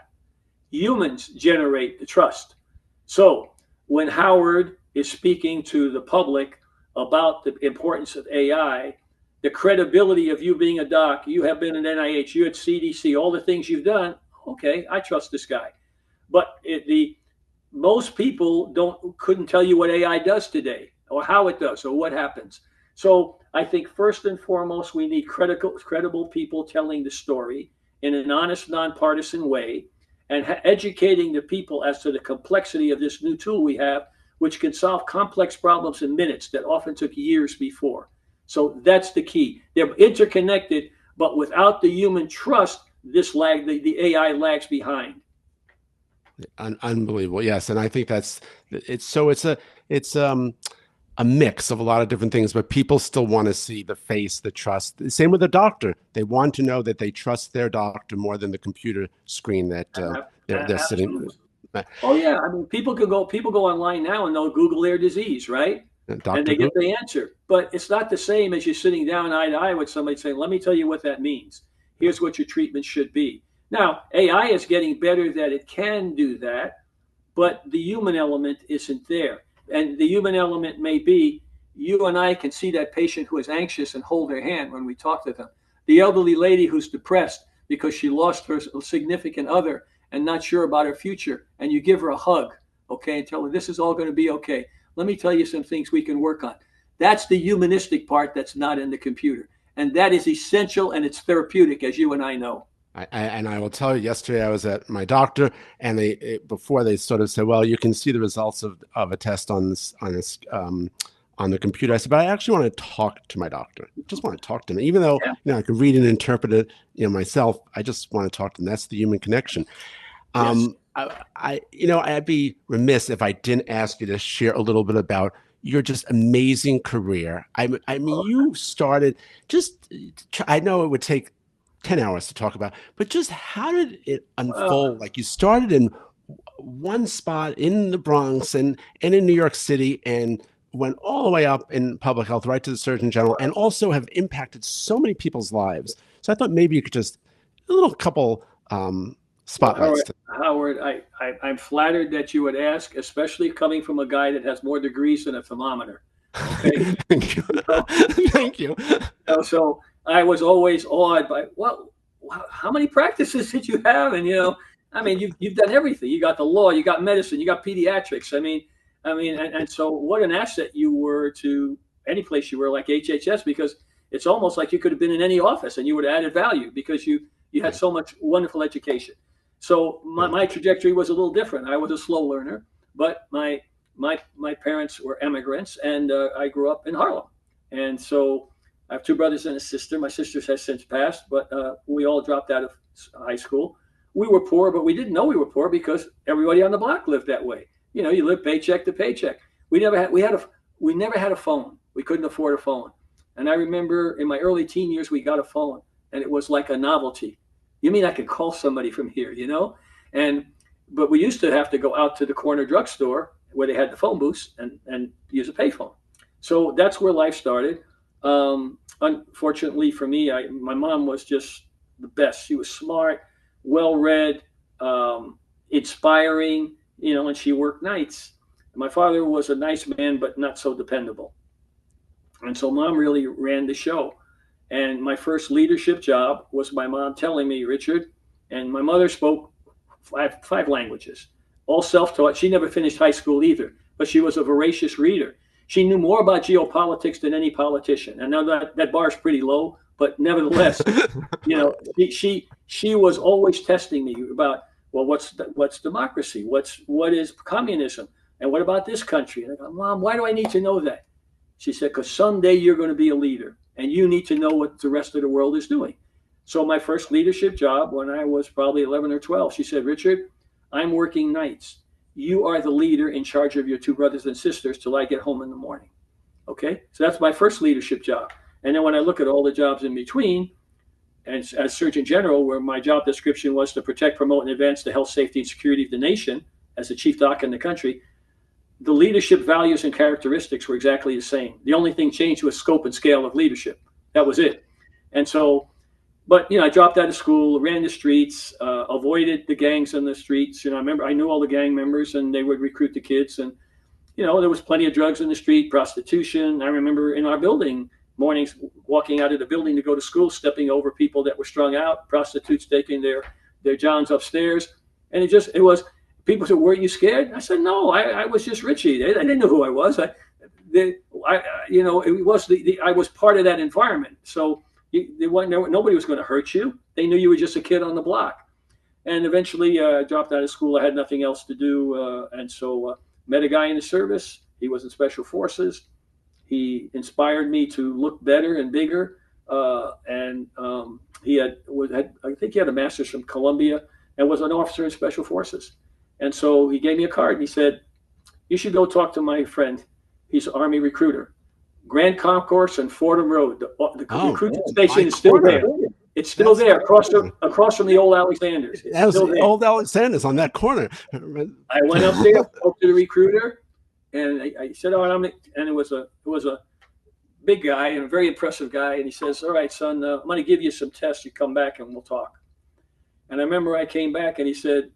Humans generate the trust. So when Howard is speaking to the public about the importance of AI, the credibility of you being a doc, you have been at NIH, you at CDC, all the things you've done, okay, I trust this guy. But most people couldn't tell you what AI does today, or how it does, or what happens. So I think first and foremost, we need credible people telling the story in an honest, nonpartisan way, and educating the people as to the complexity of this new tool we have, which can solve complex problems in minutes that often took years before. So that's the key. They're interconnected, but without the human trust, the AI lags behind. Unbelievable. Yes. And I think it's a mix of a lot of different things, but people still want to see the face, the trust. Same with the doctor. They want to know that they trust their doctor more than the computer screen that they're sitting. Oh yeah, I mean, people go online now and they'll Google their disease, right? And they get the answer. But it's not the same as you sitting down eye to eye with somebody saying, "Let me tell you what that means. Here's what your treatment should be." Now, AI is getting better that it can do that, but the human element isn't there. And the human element may be, you and I can see that patient who is anxious and hold their hand when we talk to them. The elderly lady who's depressed because she lost her significant other and not sure about her future, and you give her a hug, okay, and tell her this is all going to be okay. Let me tell you some things we can work on. That's the humanistic part that's not in the computer. And that is essential, and it's therapeutic, as you and I know. And I will tell you, yesterday I was at my doctor, and before they sort of said, "Well, you can see the results of a test on the computer." I said, "But I actually want to talk to my doctor. I just want to talk to him, even though I can read and interpret it, myself. I just want to talk to him. That's the human connection." Yes. I'd be remiss if I didn't ask you to share a little bit about your just amazing career. I mean, you started I know it would take 10 hours to talk about, but just how did it unfold? Like, you started in one spot in the Bronx and in New York City, and went all the way up in public health, right to the Surgeon General, and also have impacted so many people's lives. So I thought maybe you could just a little couple spotlights. Howard, I'm flattered that you would ask, especially coming from a guy that has more degrees than a thermometer. Okay? Thank you. Thank you. So I was always awed by, well, how many practices did you have? And I mean, you've done everything. You got the law, you got medicine, you got pediatrics. I mean, and so what an asset you were to any place you were like HHS, because it's almost like you could have been in any office and you would have added value because you had so much wonderful education. So my trajectory was a little different. I was a slow learner, but my parents were immigrants, and I grew up in Harlem. And so I have two brothers and a sister. My sister has since passed, but we all dropped out of high school. We were poor, but we didn't know we were poor because everybody on the block lived that way. You know, you live paycheck to paycheck. We never had a phone. We couldn't afford a phone. And I remember in my early teen years, we got a phone, and it was like a novelty. You mean I could call somebody from here, you know? But we used to have to go out to the corner drugstore where they had the phone booths and use a payphone. So that's where life started. Unfortunately for me, my mom was just the best. She was smart, well-read, inspiring, you know, and she worked nights. My father was a nice man, but not so dependable. And so mom really ran the show. And my first leadership job was my mom telling me, Richard, and my mother spoke five languages, all self-taught. She never finished high school either, but she was a voracious reader. She knew more about geopolitics than any politician. And now that bar is pretty low, but nevertheless, you know, she was always testing me about, well, what's democracy? What is communism? And what about this country? And I go, Mom, why do I need to know that? She said, because someday you're going to be a leader and you need to know what the rest of the world is doing. So my first leadership job when I was probably 11 or 12, she said, Richard, I'm working nights. You are the leader in charge of your two brothers and sisters till I get home in the morning. Okay, so that's my first leadership job. And then when I look at all the jobs in between, and as Surgeon General, where my job description was to protect, promote, and advance the health, safety, and security of the nation as the chief doc in the country, the leadership values and characteristics were exactly the same. The only thing changed was scope and scale of leadership. That was it. And so, but, you know, I dropped out of school, ran the streets, avoided the gangs in the streets. You know, I knew all the gang members and they would recruit the kids. And, you know, there was plenty of drugs in the street, prostitution. I remember in our building, mornings walking out of the building to go to school, stepping over people that were strung out, prostitutes taking their johns upstairs. And it was, people said, weren't you scared? I said, no, I was just Richie. They didn't know who I was. You know, it was I was part of that environment. So nobody was going to hurt you. They knew you were just a kid on the block. And eventually I dropped out of school. I had nothing else to do. And so met a guy in the service. He was in Special Forces. He inspired me to look better and bigger. He I think he had a master's from Columbia and was an officer in Special Forces. And so he gave me a card and he said, you should go talk to my friend. He's an Army recruiter. Grand Concourse and Fordham Road. The recruiting station is still there. It's still there across from the old Alexander's. That was the old Alexander's on that corner. I went up there, spoke to the recruiter, and I said, and it was a big guy and a very impressive guy. And he says, all right, son, I'm going to give you some tests. You come back and we'll talk. And I remember I came back and he said,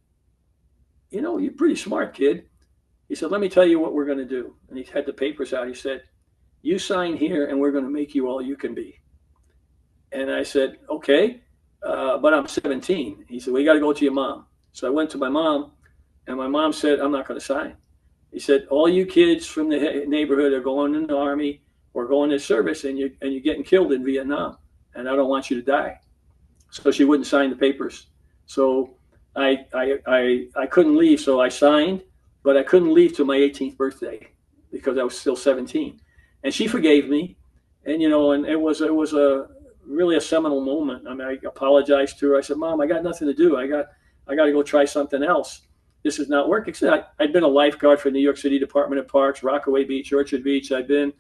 you know, you're pretty smart, kid. He said, let me tell you what we're going to do. And he had the papers out. He said, you sign here and we're going to make you all you can be. And I said, okay, but I'm 17. He said, well, you got to go to your mom. So I went to my mom and my mom said, I'm not going to sign. He said, all you kids from the neighborhood are going in the Army or going to service and you're getting killed in Vietnam. And I don't want you to die. So she wouldn't sign the papers. So I couldn't leave. So I signed, but I couldn't leave till my 18th birthday because I was still 17. And she forgave me. And, you know, and it was really a seminal moment. I mean, I apologized to her. I said, Mom, I got nothing to do. I got to go try something else. This is not working. I'd been a lifeguard for New York City Department of Parks, Rockaway Beach, Orchard Beach. I'd been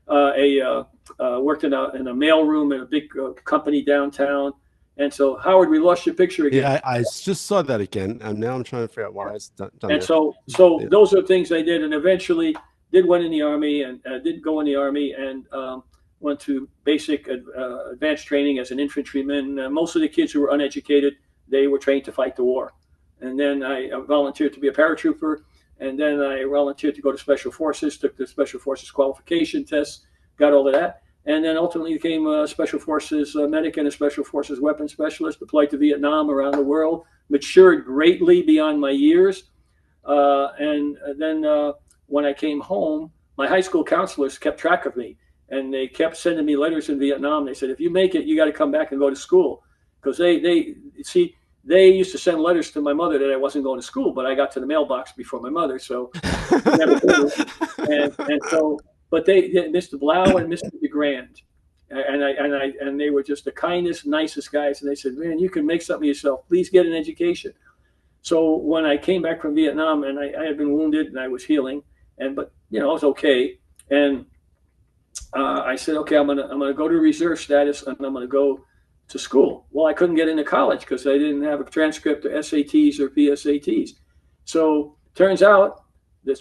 worked in a mail room in a big company downtown. And so, Howard, we lost your picture again. Yeah, I just saw that again, and now I'm trying to figure out why it's done. And so those are things I did, and eventually did went in the Army and did go in the Army and went to basic advanced training as an infantryman. Most of the kids who were uneducated, they were trained to fight the war. And then I volunteered to be a paratrooper, and then I volunteered to go to Special Forces, took the Special Forces qualification tests, got all of that. And then ultimately became a Special Forces medic and a Special Forces weapons specialist, deployed to Vietnam, around the world, matured greatly beyond my years. And then when I came home, my high school counselors kept track of me. and they kept sending me letters in Vietnam. They said, if you make it, you got to come back and go to school, because they used to send letters to my mother that I wasn't going to school, but I got to the mailbox before my mother, so I never did it. And so, but Mr. Blau and Mr. DeGrand, and they were just the kindest, nicest guys. And they said, man, you can make something of yourself. Please get an education. So when I came back from Vietnam, and I had been wounded and I was healing, but I was okay. And I said, okay, I'm gonna go to reserve status, and I'm gonna go to school. Well, I couldn't get into college because I didn't have a transcript or SATs or PSATs. So turns out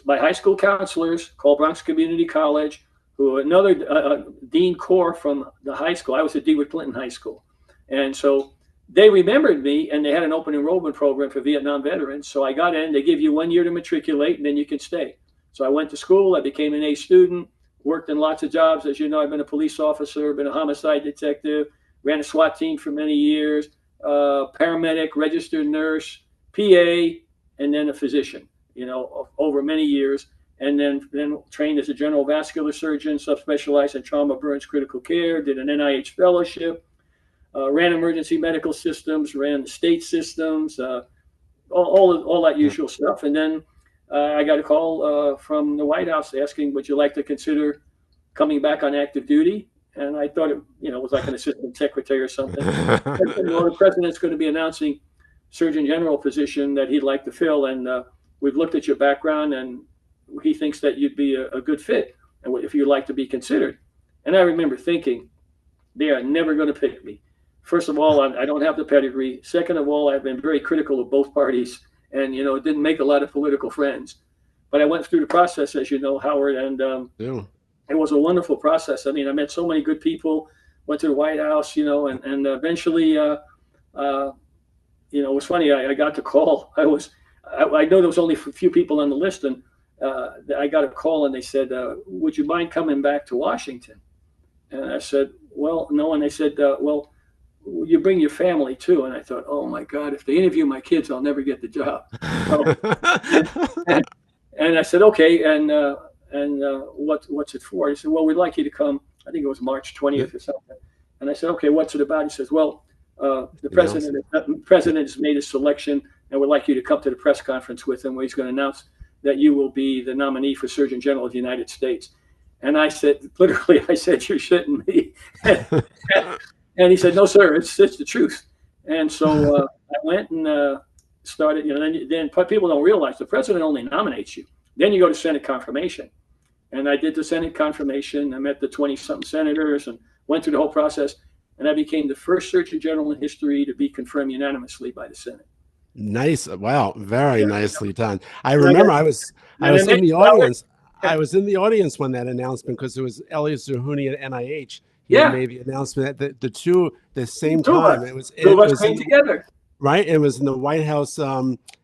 my high school counselors called Bronx Community College, who another Dean Core from the high school. I was at DeWitt Clinton High School, and so they remembered me, and they had an open enrollment program for Vietnam veterans. So I got in. They give you 1 year to matriculate, and then you can stay. So I went to school. I became an A student. Worked in lots of jobs. As you know, I've been a police officer, been a homicide detective, ran a SWAT team for many years, paramedic, registered nurse, PA, and then a physician, over many years. And then trained as a general vascular surgeon, subspecialized in trauma, burns, critical care, did an NIH fellowship, ran emergency medical systems, ran the state systems, all that usual stuff. And then I got a call from the White House asking, would you like to consider coming back on active duty? And I thought it was like an assistant secretary or something. The president's going to be announcing Surgeon General position that he'd like to fill, and we've looked at your background, and he thinks that you'd be a good fit, and if you'd like to be considered. And I remember thinking, they are never going to pick me. First of all, I don't have the pedigree. Second of all, I've been very critical of both parties, and didn't make a lot of political friends. But I went through the process, as you know, Howard, and it was a wonderful process. I mean, I met so many good people, went to the White House, and eventually, it was funny. I got the call. I know there was only a few people on the list, and I got a call, and they said, would you mind coming back to Washington? And I said, well, no. And they said, well, you bring your family too. And I thought, oh my God, if they interview my kids, I'll never get the job. And I said, okay. And what's it for? He said, well, we'd like you to come. I think it was March 20th or something. And I said, okay, what's it about? He says, well, the president has made a selection, and would like you to come to the press conference with him, where he's going to announce that you will be the nominee for Surgeon General of the United States. And I said, literally, you're shitting me. And he said, no, sir, it's the truth. And so I went and started, then people don't realize the president only nominates you. Then you go to Senate confirmation. And I did the Senate confirmation. I met the 20-something senators and went through the whole process. And I became the first Surgeon General in history to be confirmed unanimously by the Senate. Nice. Wow. Very nicely done. I remember I was in the audience. I was in the audience when that announcement, because it was Elias Zerhouni at NIH. He made the announcement that the two the same time. It was came together. Right. It was in the White House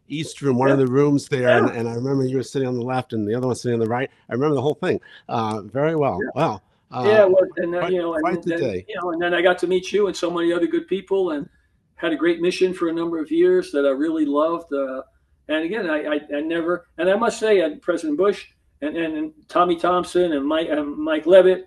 East room, one of the rooms there. And I remember you were sitting on the left and the other one sitting on the right. I remember the whole thing very well. Wow. And then I got to meet you and so many other good people, and had a great mission for a number of years that I really loved. And again, I never, and I must say, President Bush and Tommy Thompson and Mike Levitt,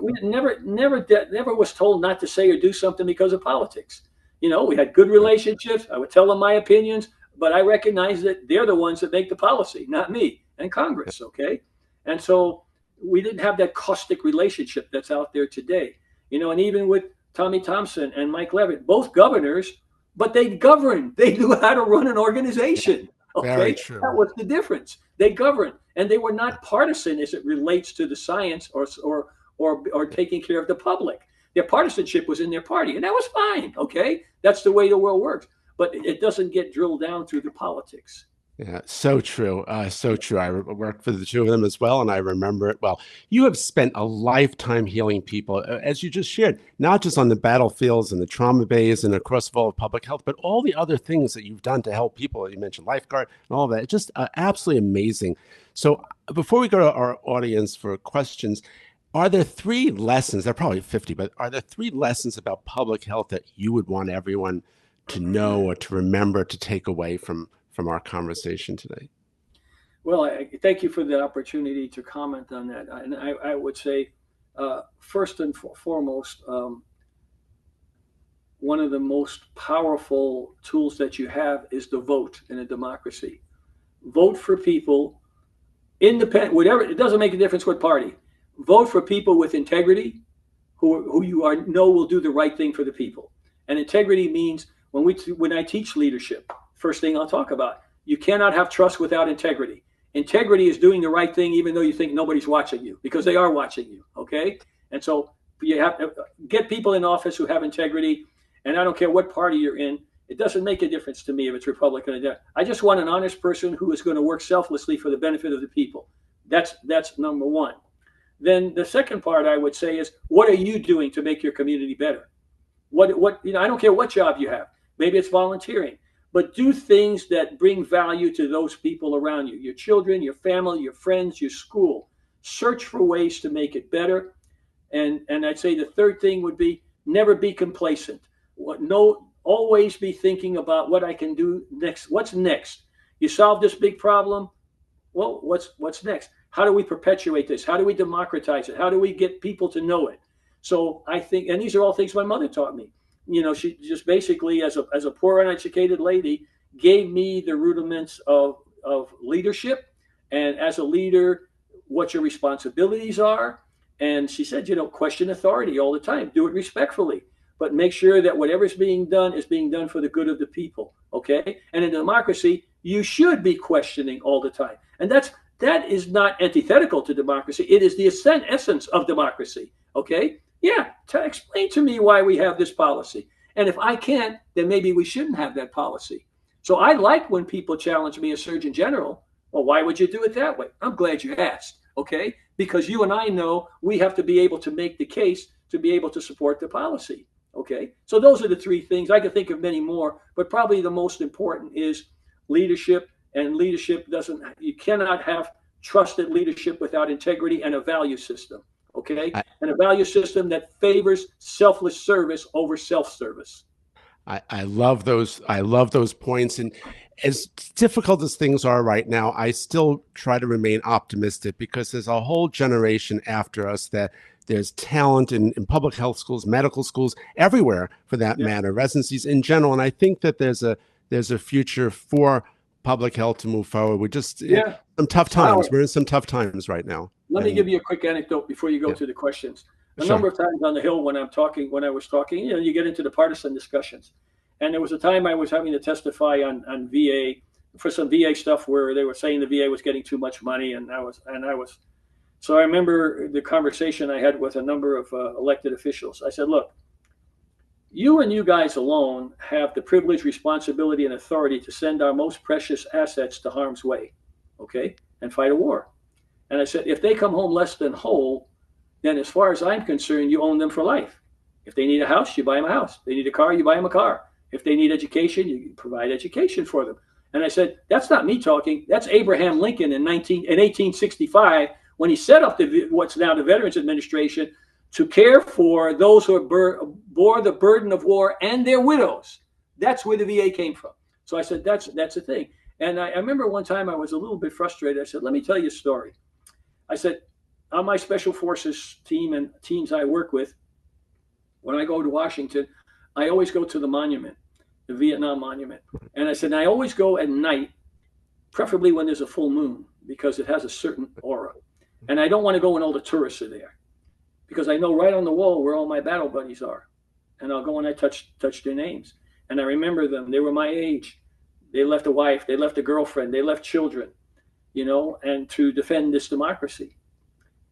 we never was told not to say or do something because of politics. We had good relationships. I would tell them my opinions, but I recognize that they're the ones that make the policy, not me and Congress. Okay. And so we didn't have that caustic relationship that's out there today, and even with Tommy Thompson and Mike Levitt, both governors, but they governed. They knew how to run an organization. Okay. Very true. That was the difference. They governed, and they were not partisan as it relates to the science or taking care of the public. Their partisanship was in their party, and that was fine. Okay. That's the way the world works, but it doesn't get drilled down through the politics. Yeah, so true. So true. I worked for the two of them as well, and I remember it well. You have spent a lifetime healing people, as you just shared, not just on the battlefields and the trauma bays and across the of public health, but all the other things that you've done to help people. You mentioned lifeguard and all of that. Just absolutely amazing. So before we go to our audience for questions, are there 3 lessons, there are probably 50, but are there 3 lessons about public health that you would want everyone to know or to remember, to take away from our conversation today? Well, I thank you for the opportunity to comment on that. And I would say, first and foremost, one of the most powerful tools that you have is the vote in a democracy. Vote for people, independent, whatever. It doesn't make a difference what party. Vote for people with integrity, who you are know will do the right thing for the people. And integrity means when I teach leadership, first thing I'll talk about, you cannot have trust without integrity. Integrity is doing the right thing even though you think nobody's watching you, because they are watching you. Okay, and so you have to get people in office who have integrity. And I don't care what party you're in. It doesn't make a difference to me if it's Republican or Democrat. I just want an honest person who is going to work selflessly for the benefit of the people. That's number one. Then the second part I would say is, what are you doing to make your community better? What I don't care what job you have. Maybe it's volunteering, but do things that bring value to those people around you, your children, your family, your friends, your school. Search for ways to make it better. And I'd say the third thing would be, never be complacent. Always be thinking about what I can do next. What's next? You solve this big problem. Well, what's next? How do we perpetuate this? How do we democratize it? How do we get people to know it? So I think, and these are all things my mother taught me. She just basically, as a poor uneducated lady, gave me the rudiments of leadership, and as a leader, what your responsibilities are. And she said, question authority all the time. Do it respectfully, but make sure that whatever's being done is being done for the good of the people. Okay. And in democracy, you should be questioning all the time. And that is not antithetical to democracy. It is the essence of democracy. Okay. Yeah. Explain to me why we have this policy. And if I can't, then maybe we shouldn't have that policy. So I like when people challenge me as Surgeon General. Well, why would you do it that way? I'm glad you asked. Okay. Because you and I know we have to be able to make the case to be able to support the policy. Okay. So those are the three things. I could think of many more, but probably the most important is leadership. And leadership you cannot have trusted leadership without integrity and a value system. Okay. And a value system that favors selfless service over self-service. I love those. I love those points. And as difficult as things are right now, I still try to remain optimistic, because there's a whole generation after us that there's talent in public health schools, medical schools, everywhere for that matter, residencies in general. And I think that there's a future for public health to move forward. We're just some tough times. We're in some tough times right now. Let me give you a quick anecdote before you go to the questions. A number of times on the Hill when I was talking, you get into the partisan discussions. And there was a time I was having to testify on VA for some VA stuff where they were saying the VA was getting too much money, so I remember the conversation I had with a number of elected officials. I said, look, you guys alone have the privilege, responsibility, and authority to send our most precious assets to harm's way, okay, and fight a war. And I said, if they come home less than whole, then as far as I'm concerned, you own them for life. If they need a house, you buy them a house. If they need a car, you buy them a car. If they need education, you provide education for them. And I said, that's not me talking. That's Abraham Lincoln in 1865, when he set up what's now the Veterans Administration to care for those who bore the burden of war and their widows. That's where the VA came from. So I said, that's the thing. And I remember one time I was a little bit frustrated. I said, let me tell you a story. I said, on my special forces team and teams I work with, when I go to Washington, I always go to the monument, the Vietnam Monument. And I said, I always go at night, preferably when there's a full moon, because it has a certain aura. And I don't want to go when all the tourists are there, because I know right on the wall where all my battle buddies are. And I'll go and I touch their names. And I remember them. They were my age. They left a wife. They left a girlfriend. They left children, and to defend this democracy.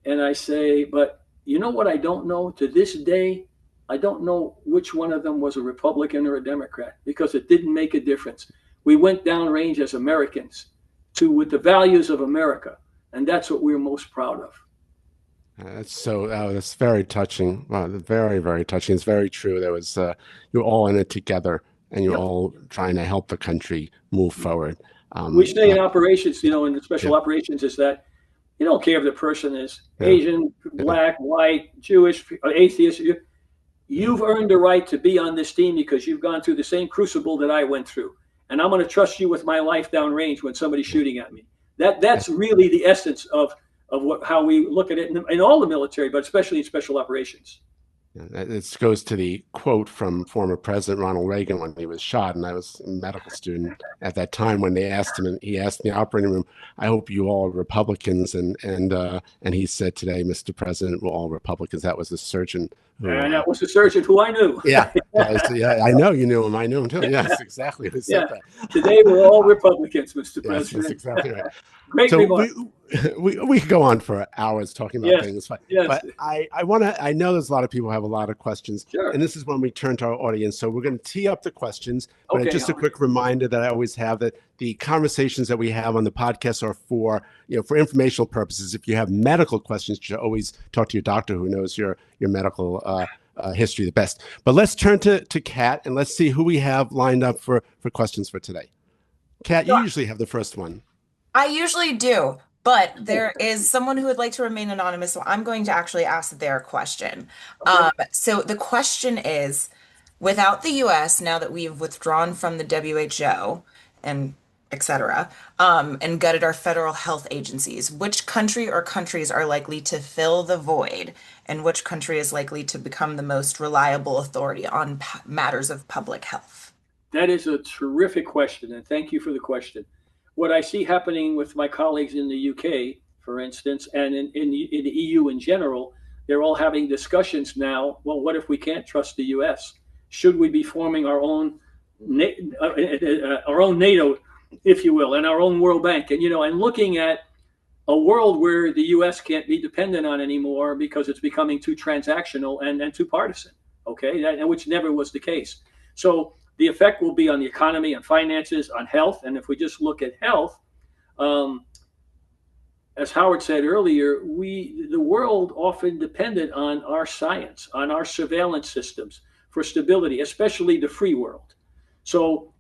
And I say, but you know what I don't know? To this day, I don't know which one of them was a Republican or a Democrat, because it didn't make a difference. We went downrange as Americans with the values of America. And that's what we're most proud of. That's very touching. Very, very touching. It's very true. There was, you're all in it together, and you're all trying to help the country move forward. We say in operations, in the special operations, is that you don't care if the person is Asian, black, white, Jewish, atheist. You've earned the right to be on this team because you've gone through the same crucible that I went through. And I'm going to trust you with my life downrange when somebody's shooting at me. That's really the essence of how we look at it in all the military, but especially in special operations. This goes to the quote from former President Ronald Reagan when he was shot, and I was a medical student at that time when they asked him, and he asked in the operating room, "I hope you all are Republicans," and he said today, "Mr. President, we're all Republicans." That was the surgeon. And that was the surgeon who I knew. Yeah, yeah, I know you knew him. I knew him too. Yes, exactly. Who said that? Today we're all Republicans, Mr. President. That's exactly right. Great remark. We could go on for hours talking about things, but I know there's a lot of people who have a lot of questions, and this is when we turn to our audience. So we're going to tee up the questions, but just a quick reminder that I always have that the conversations that we have on the podcast are for informational purposes. If you have medical questions, you should always talk to your doctor who knows your medical history the best. But let's turn to Kat, and let's see who we have lined up for questions for today. Kat, you usually have the first one. I usually do, but there is someone who would like to remain anonymous, so I'm going to actually ask their question. So the question is, without the US, now that we've withdrawn from the WHO and etc., and gutted our federal health agencies, which country or countries are likely to fill the void, and which country is likely to become the most reliable authority on matters of public health? That is a terrific question, and thank you for the question. What I see happening with my colleagues in the UK, for instance, and in the EU in general, they're all having discussions now. Well, what if we can't trust the US? Should we be forming our own NATO, if you will, and our own World Bank, and looking at a world where the U.S. can't be dependent on anymore because it's becoming too transactional and too partisan, which never was the case. So the effect will be on the economy, on finances, on health. And if we just look at health, as Howard said earlier, the world often depended on our science, on our surveillance systems for stability, especially the free world. So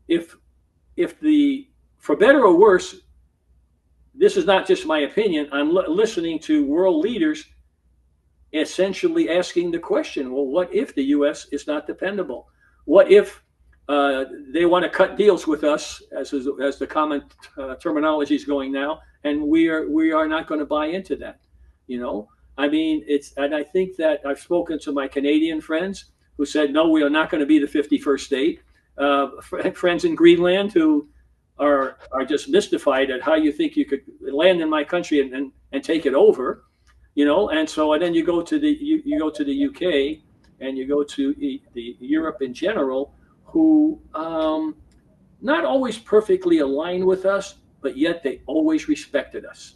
for better or worse, this is not just my opinion. I'm listening to world leaders essentially asking the question, well, what if the U.S. is not dependable? What if they want to cut deals with us, as the common terminology is going now, and we are not going to buy into that? I mean, and I think that I've spoken to my Canadian friends who said, no, we are not going to be the 51st state. Friends in Greenland who are just mystified at how you think you could land in my country and take it over, and then you go to the UK and you go to the Europe in general, who not always perfectly aligned with us, but yet they always respected us,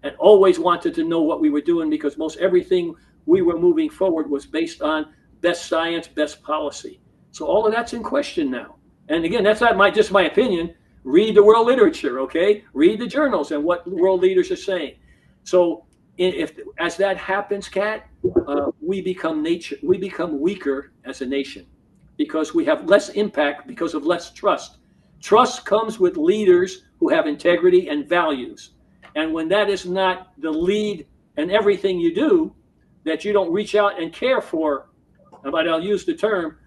and always wanted to know what we were doing, because most everything we were moving forward was based on best science, best policy. So all of that's in question now. And again, that's not just my opinion. Read the world literature, okay? Read the journals and what world leaders are saying. So as that happens, Kat, we become weaker as a nation because we have less impact because of less trust. Trust comes with leaders who have integrity and values. And when that is not the lead in everything you do, that you don't reach out and care for, but I'll use the term,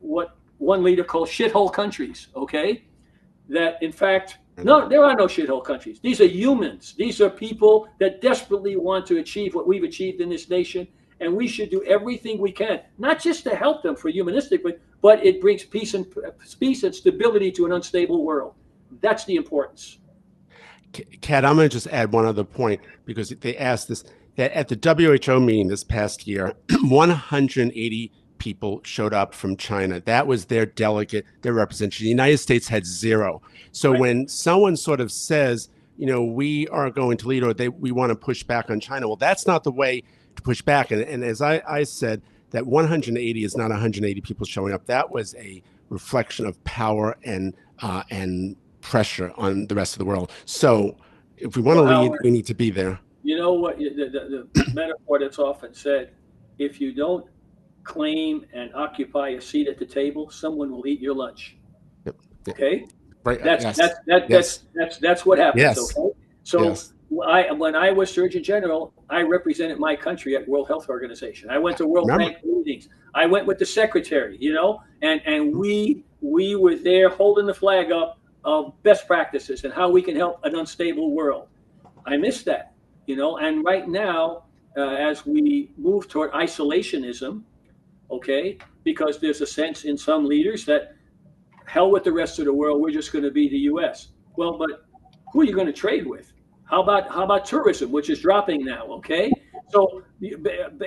what one leader calls shithole countries, okay? That in fact, no, there are no shithole countries. These are humans. These are people that desperately want to achieve what we've achieved in this nation. And we should do everything we can, not just to help them for humanistically, but it brings peace and stability to an unstable world. That's the importance. Kat, I'm going to just add one other point, because they asked this, that at the WHO meeting this past year, 180 people showed up from China. That was their delegate, their representative. The United States had 0. So when someone sort of says, we are going to lead, or we want to push back on China, well, that's not the way to push back. And as I said, that 180 is not 180 people showing up. That was a reflection of power and pressure on the rest of the world. So if we want to lead, we need to be there. You know what, the metaphor that's often said, if you don't claim and occupy a seat at the table, someone will eat your lunch. Yep. Okay? Right. That's what happens. Yes. Okay? So when I was Surgeon General, I represented my country at World Health Organization. I went to World Bank meetings. I went with the secretary, and we were there holding the flag up of best practices and how we can help an unstable world. I miss that, and right now, as we move toward isolationism, okay, because there's a sense in some leaders that hell with the rest of the world, we're just going to be the U.S. Well, but who are you going to trade with? How about tourism, which is dropping now? Okay, so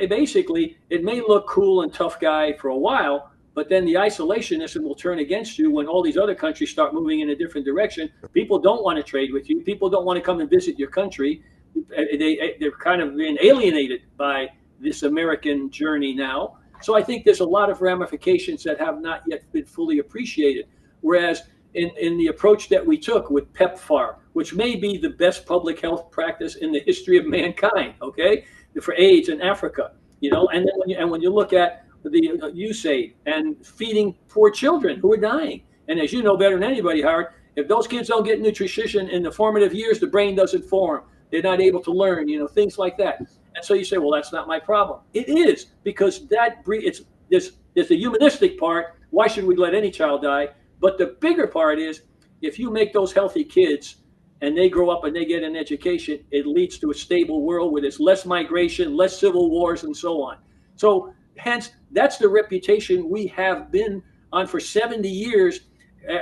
basically, it may look cool and tough guy for a while, but then the isolationism will turn against you when all these other countries start moving in a different direction. People don't want to trade with you. People don't want to come and visit your country. They're kind of being alienated by this American journey now. So I think there's a lot of ramifications that have not yet been fully appreciated. Whereas in the approach that we took with PEPFAR, which may be the best public health practice in the history of mankind, okay, for AIDS in Africa, and then when you look at the USAID and feeding poor children who are dying, and as you know better than anybody, Howard, if those kids don't get nutrition in the formative years, the brain doesn't form. They're not able to learn, things like that. And so you say, well, that's not my problem. It is, because there's the humanistic part. Why should we let any child die? But the bigger part is, if you make those healthy kids and they grow up and they get an education, it leads to a stable world where there's less migration, less civil wars, and so on. So hence, that's the reputation we have been on for 70 years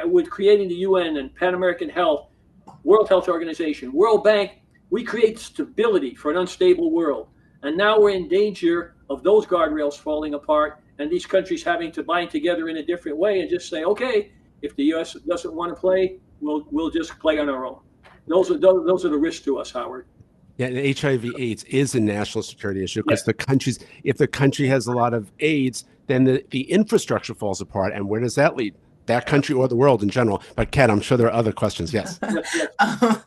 with creating the UN and Pan American Health, World Health Organization, World Bank. We create stability for an unstable world. And now we're in danger of those guardrails falling apart and these countries having to bind together in a different way and just say, okay, if the U.S. doesn't want to play, we'll just play on our own. Those are the risks to us, Howard. Yeah, and HIV/AIDS is a national security issue because if the country has a lot of AIDS, then the infrastructure falls apart. And where does that lead? That country or the world in general. But Kat, I'm sure there are other questions. Yes. I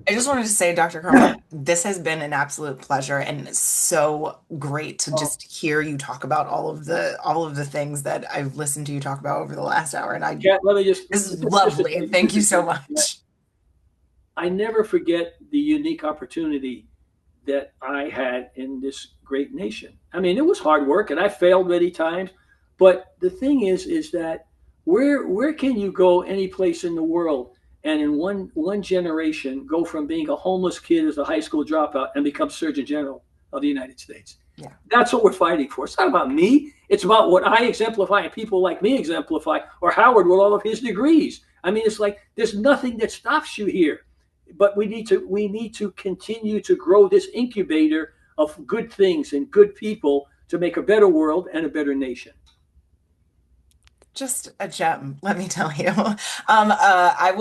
just wanted to say, Dr. Carmona, this has been an absolute pleasure and so great to just hear you talk about all of the things that I've listened to you talk about over the last hour. And Kat, this is lovely. Thank you so much. I never forget the unique opportunity that I had in this great nation. I mean, it was hard work and I failed many times, but the thing is that where can you go any place in the world and in one generation go from being a homeless kid as a high school dropout and become Surgeon General of the United States? Yeah. That's what we're fighting for. It's not about me. It's about what I exemplify and people like me exemplify, or Howard with all of his degrees. I mean, it's like there's nothing that stops you here. But we need to continue to grow this incubator of good things and good people to make a better world and a better nation. Just a gem, let me tell you. I'm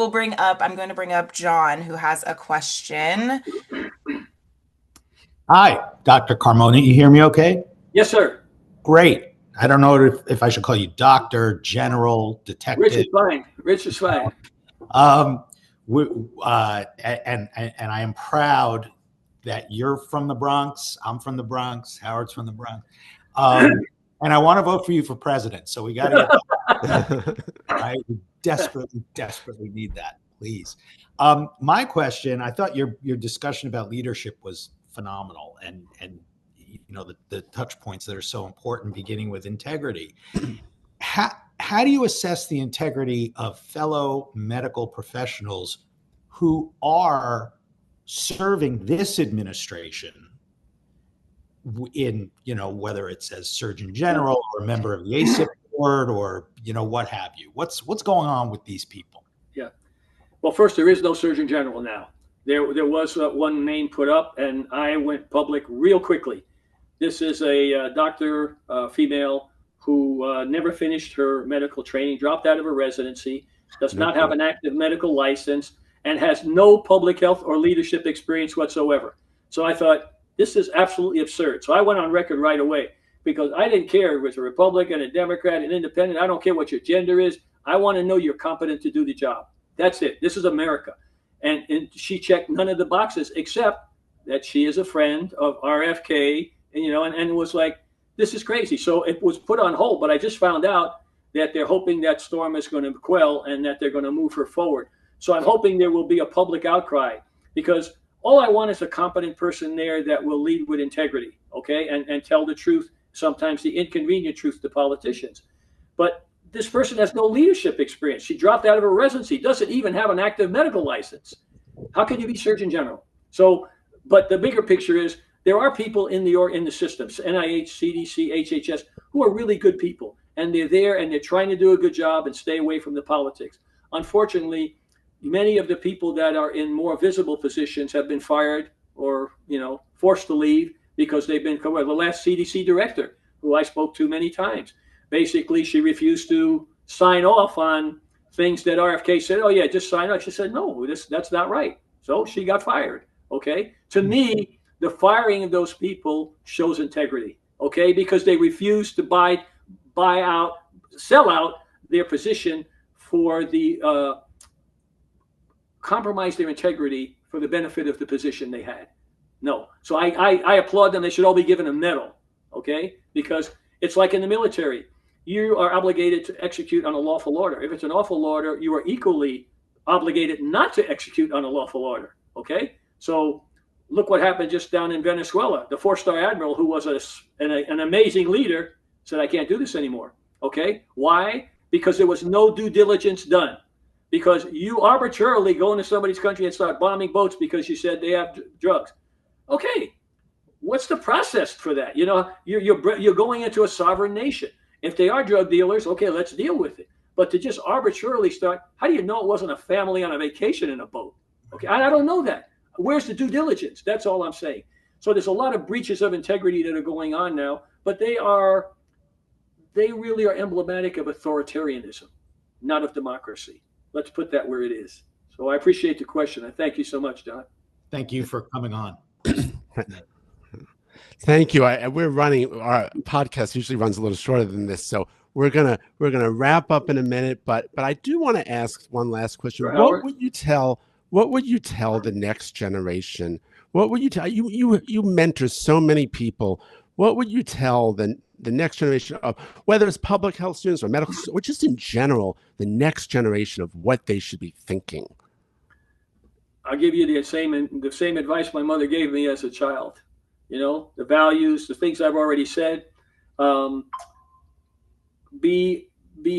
going to bring up John, who has a question. Hi, Dr. Carmona. You hear me okay? Yes, sir. Great. I don't know if I should call you doctor, general, detective. Rich is fine. Rich is fine. And I am proud that you're from the Bronx. I'm from the Bronx. Howard's from the Bronx. And I want to vote for you for president. So we got to get right. We desperately need that, please. My question, I thought your discussion about leadership was phenomenal, and the touch points that are so important, beginning with integrity. How do you assess the integrity of fellow medical professionals who are serving this administration in, whether it's as Surgeon General or a member of the ACIP board or, what have you? What's going on with these people? Yeah. Well, first, there is no Surgeon General now. There was one name put up, and I went public real quickly. This is a doctor, female, who never finished her medical training, dropped out of her residency, does not have an active medical license, and has no public health or leadership experience whatsoever. So I thought, this is absolutely absurd. So I went on record right away because I didn't care if it was a Republican, a Democrat, an independent. I don't care what your gender is. I want to know you're competent to do the job. That's it. This is America. And she checked none of the boxes except that she is a friend of RFK, and it was like, this is crazy. So it was put on hold, but I just found out that they're hoping that storm is going to quell and that they're going to move her forward. So I'm hoping there will be a public outcry, because all I want is a competent person there that will lead with integrity, okay, and tell the truth, sometimes the inconvenient truth to politicians. But this person has no leadership experience. She dropped out of her residency, doesn't even have an active medical license. How can you be Surgeon General? So, but the bigger picture is there are people in the systems, NIH, CDC, HHS, who are really good people, and they're there and they're trying to do a good job and stay away from the politics. Unfortunately, many of the people that are in more visible positions have been fired or, forced to leave because they've been, the last CDC director, who I spoke to many times, basically she refused to sign off on things that RFK said, oh yeah, just sign off. She said, no, that's not right. So she got fired. Okay. To me, the firing of those people shows integrity. Okay. Because they refused to buy out, sell out their position for the, compromise their integrity for the benefit of the position they had. No. So I applaud them. They should all be given a medal. Okay. Because it's like in the military. You are obligated to execute on a lawful order. If it's an unlawful order, you are equally obligated not to execute on a lawful order. Okay? So look what happened just down in Venezuela. The 4-star admiral, who was an amazing leader, said, I can't do this anymore. Okay? Why? Because there was no due diligence done. Because you arbitrarily go into somebody's country and start bombing boats because you said they have drugs. Okay. What's the process for that? You're going into a sovereign nation. If they are drug dealers, okay, let's deal with it. But to just arbitrarily start, how do you know it wasn't a family on a vacation in a boat? Okay, I don't know that. Where's the due diligence? That's all I'm saying. So there's a lot of breaches of integrity that are going on now, but they really are emblematic of authoritarianism, not of democracy. Let's put that where it is. So I appreciate the question. I thank you so much, Don. Thank you for coming on. Thank you. We're running, our podcast usually runs a little shorter than this, so we're gonna wrap up in a minute. But I do want to ask one last question. Sure, what would you tell the next generation? What would you tell you mentor so many people? What would you tell the next generation of, whether it's public health students or medical students, or just in general, the next generation of what they should be thinking? I'll give you the same advice my mother gave me as a child. The values, the things I've already said. Be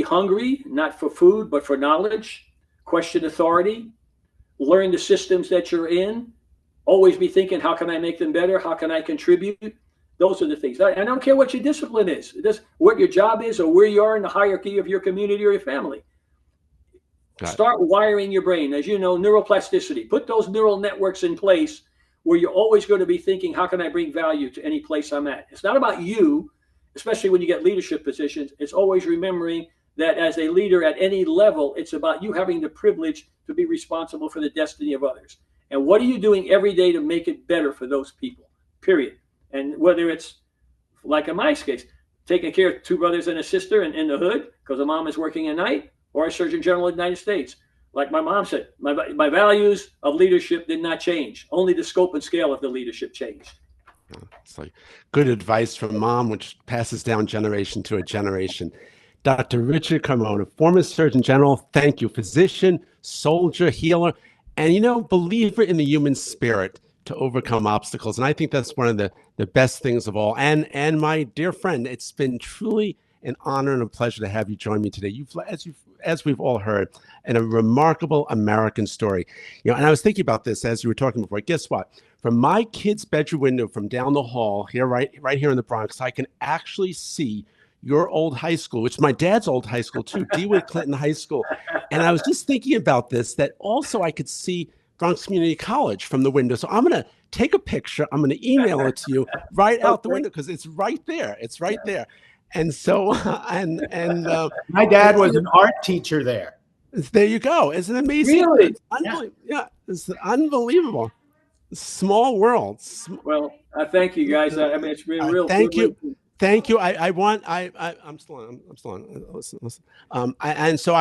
hungry, not for food, but for knowledge. Question authority. Learn the systems that you're in. Always be thinking, how can I make them better? How can I contribute? Those are the things. I don't care what your discipline is. What your job is or where you are in the hierarchy of your community or your family. Start wiring your brain. As you know, neuroplasticity. Put those neural networks in place where you're always going to be thinking, how can I bring value to any place I'm at? It's not about you, especially when you get leadership positions. It's always remembering that as a leader at any level, it's about you having the privilege to be responsible for the destiny of others. And what are you doing every day to make it better for those people, period? And whether it's, like in my case, taking care of 2 brothers and a sister in the hood because the mom is working at night, or a Surgeon General of the United States. Like my mom said, my values of leadership did not change. Only the scope and scale of the leadership changed. It's like good advice from mom, which passes down generation to a generation. Dr. Richard Carmona, former Surgeon General, thank you. Physician, soldier, healer, and, believer in the human spirit to overcome obstacles. And I think that's one of the best things of all. And my dear friend, it's been truly an honor and a pleasure to have you join me today. As we've all heard, and a remarkable American story. And I was thinking about this as you were talking before. Guess what? From my kid's bedroom window from down the hall here, right here in the Bronx, I can actually see your old high school, which is my dad's old high school too, DeWitt Clinton High School. And I was just thinking about this, that also I could see Bronx Community College from the window. So I'm going to take a picture. I'm going to email it to you right out the window because it's right there. It's right there. And so, my dad was an art teacher there. There you go. Isn't it amazing? Really? It's unbelievable. Yeah, it's unbelievable. Small world. Well, I thank you guys. I mean, it's been real. Thank you. Thank you. I'm still on. Listen. And so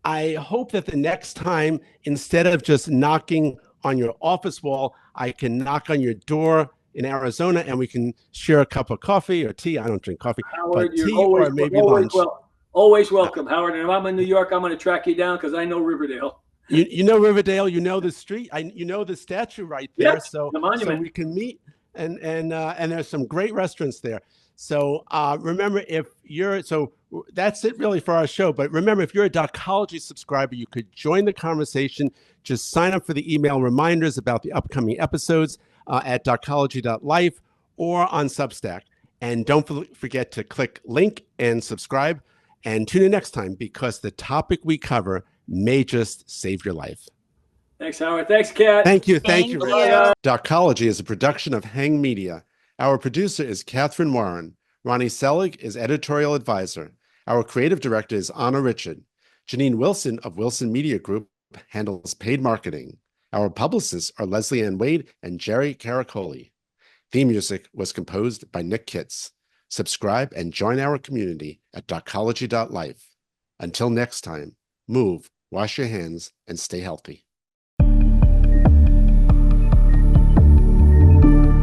I hope that the next time, instead of just knocking on your office wall, I can knock on your door in Arizona, and we can share a cup of coffee or tea. I don't drink coffee, Howard, but tea or maybe lunch. Always welcome, Howard. And if I'm in New York, I'm going to track you down because I know Riverdale. You know Riverdale. You know the street. You know the statue right there. Yes, so the monument. So we can meet, and there's some great restaurants there. So remember, that's it really for our show. But remember, if you're a Docology subscriber, you could join the conversation. Just sign up for the email reminders about the upcoming episodes at docology.life or on Substack. And don't forget to click link and subscribe, and tune in next time, because the topic we cover may just save your life. Thanks, Howard. Thanks, Kat. Thank you. Thank you. Docology is a production of Hang Media. Our producer is Catherine Warren. Ronnie Selig is editorial advisor. Our creative director is Anna Richard. Janine Wilson of Wilson Media Group handles paid marketing. Our publicists are Leslie Ann Wade and Jerry Caracoli. Theme music was composed by Nick Kitts. Subscribe and join our community at docology.life. Until next time, move, wash your hands, and stay healthy.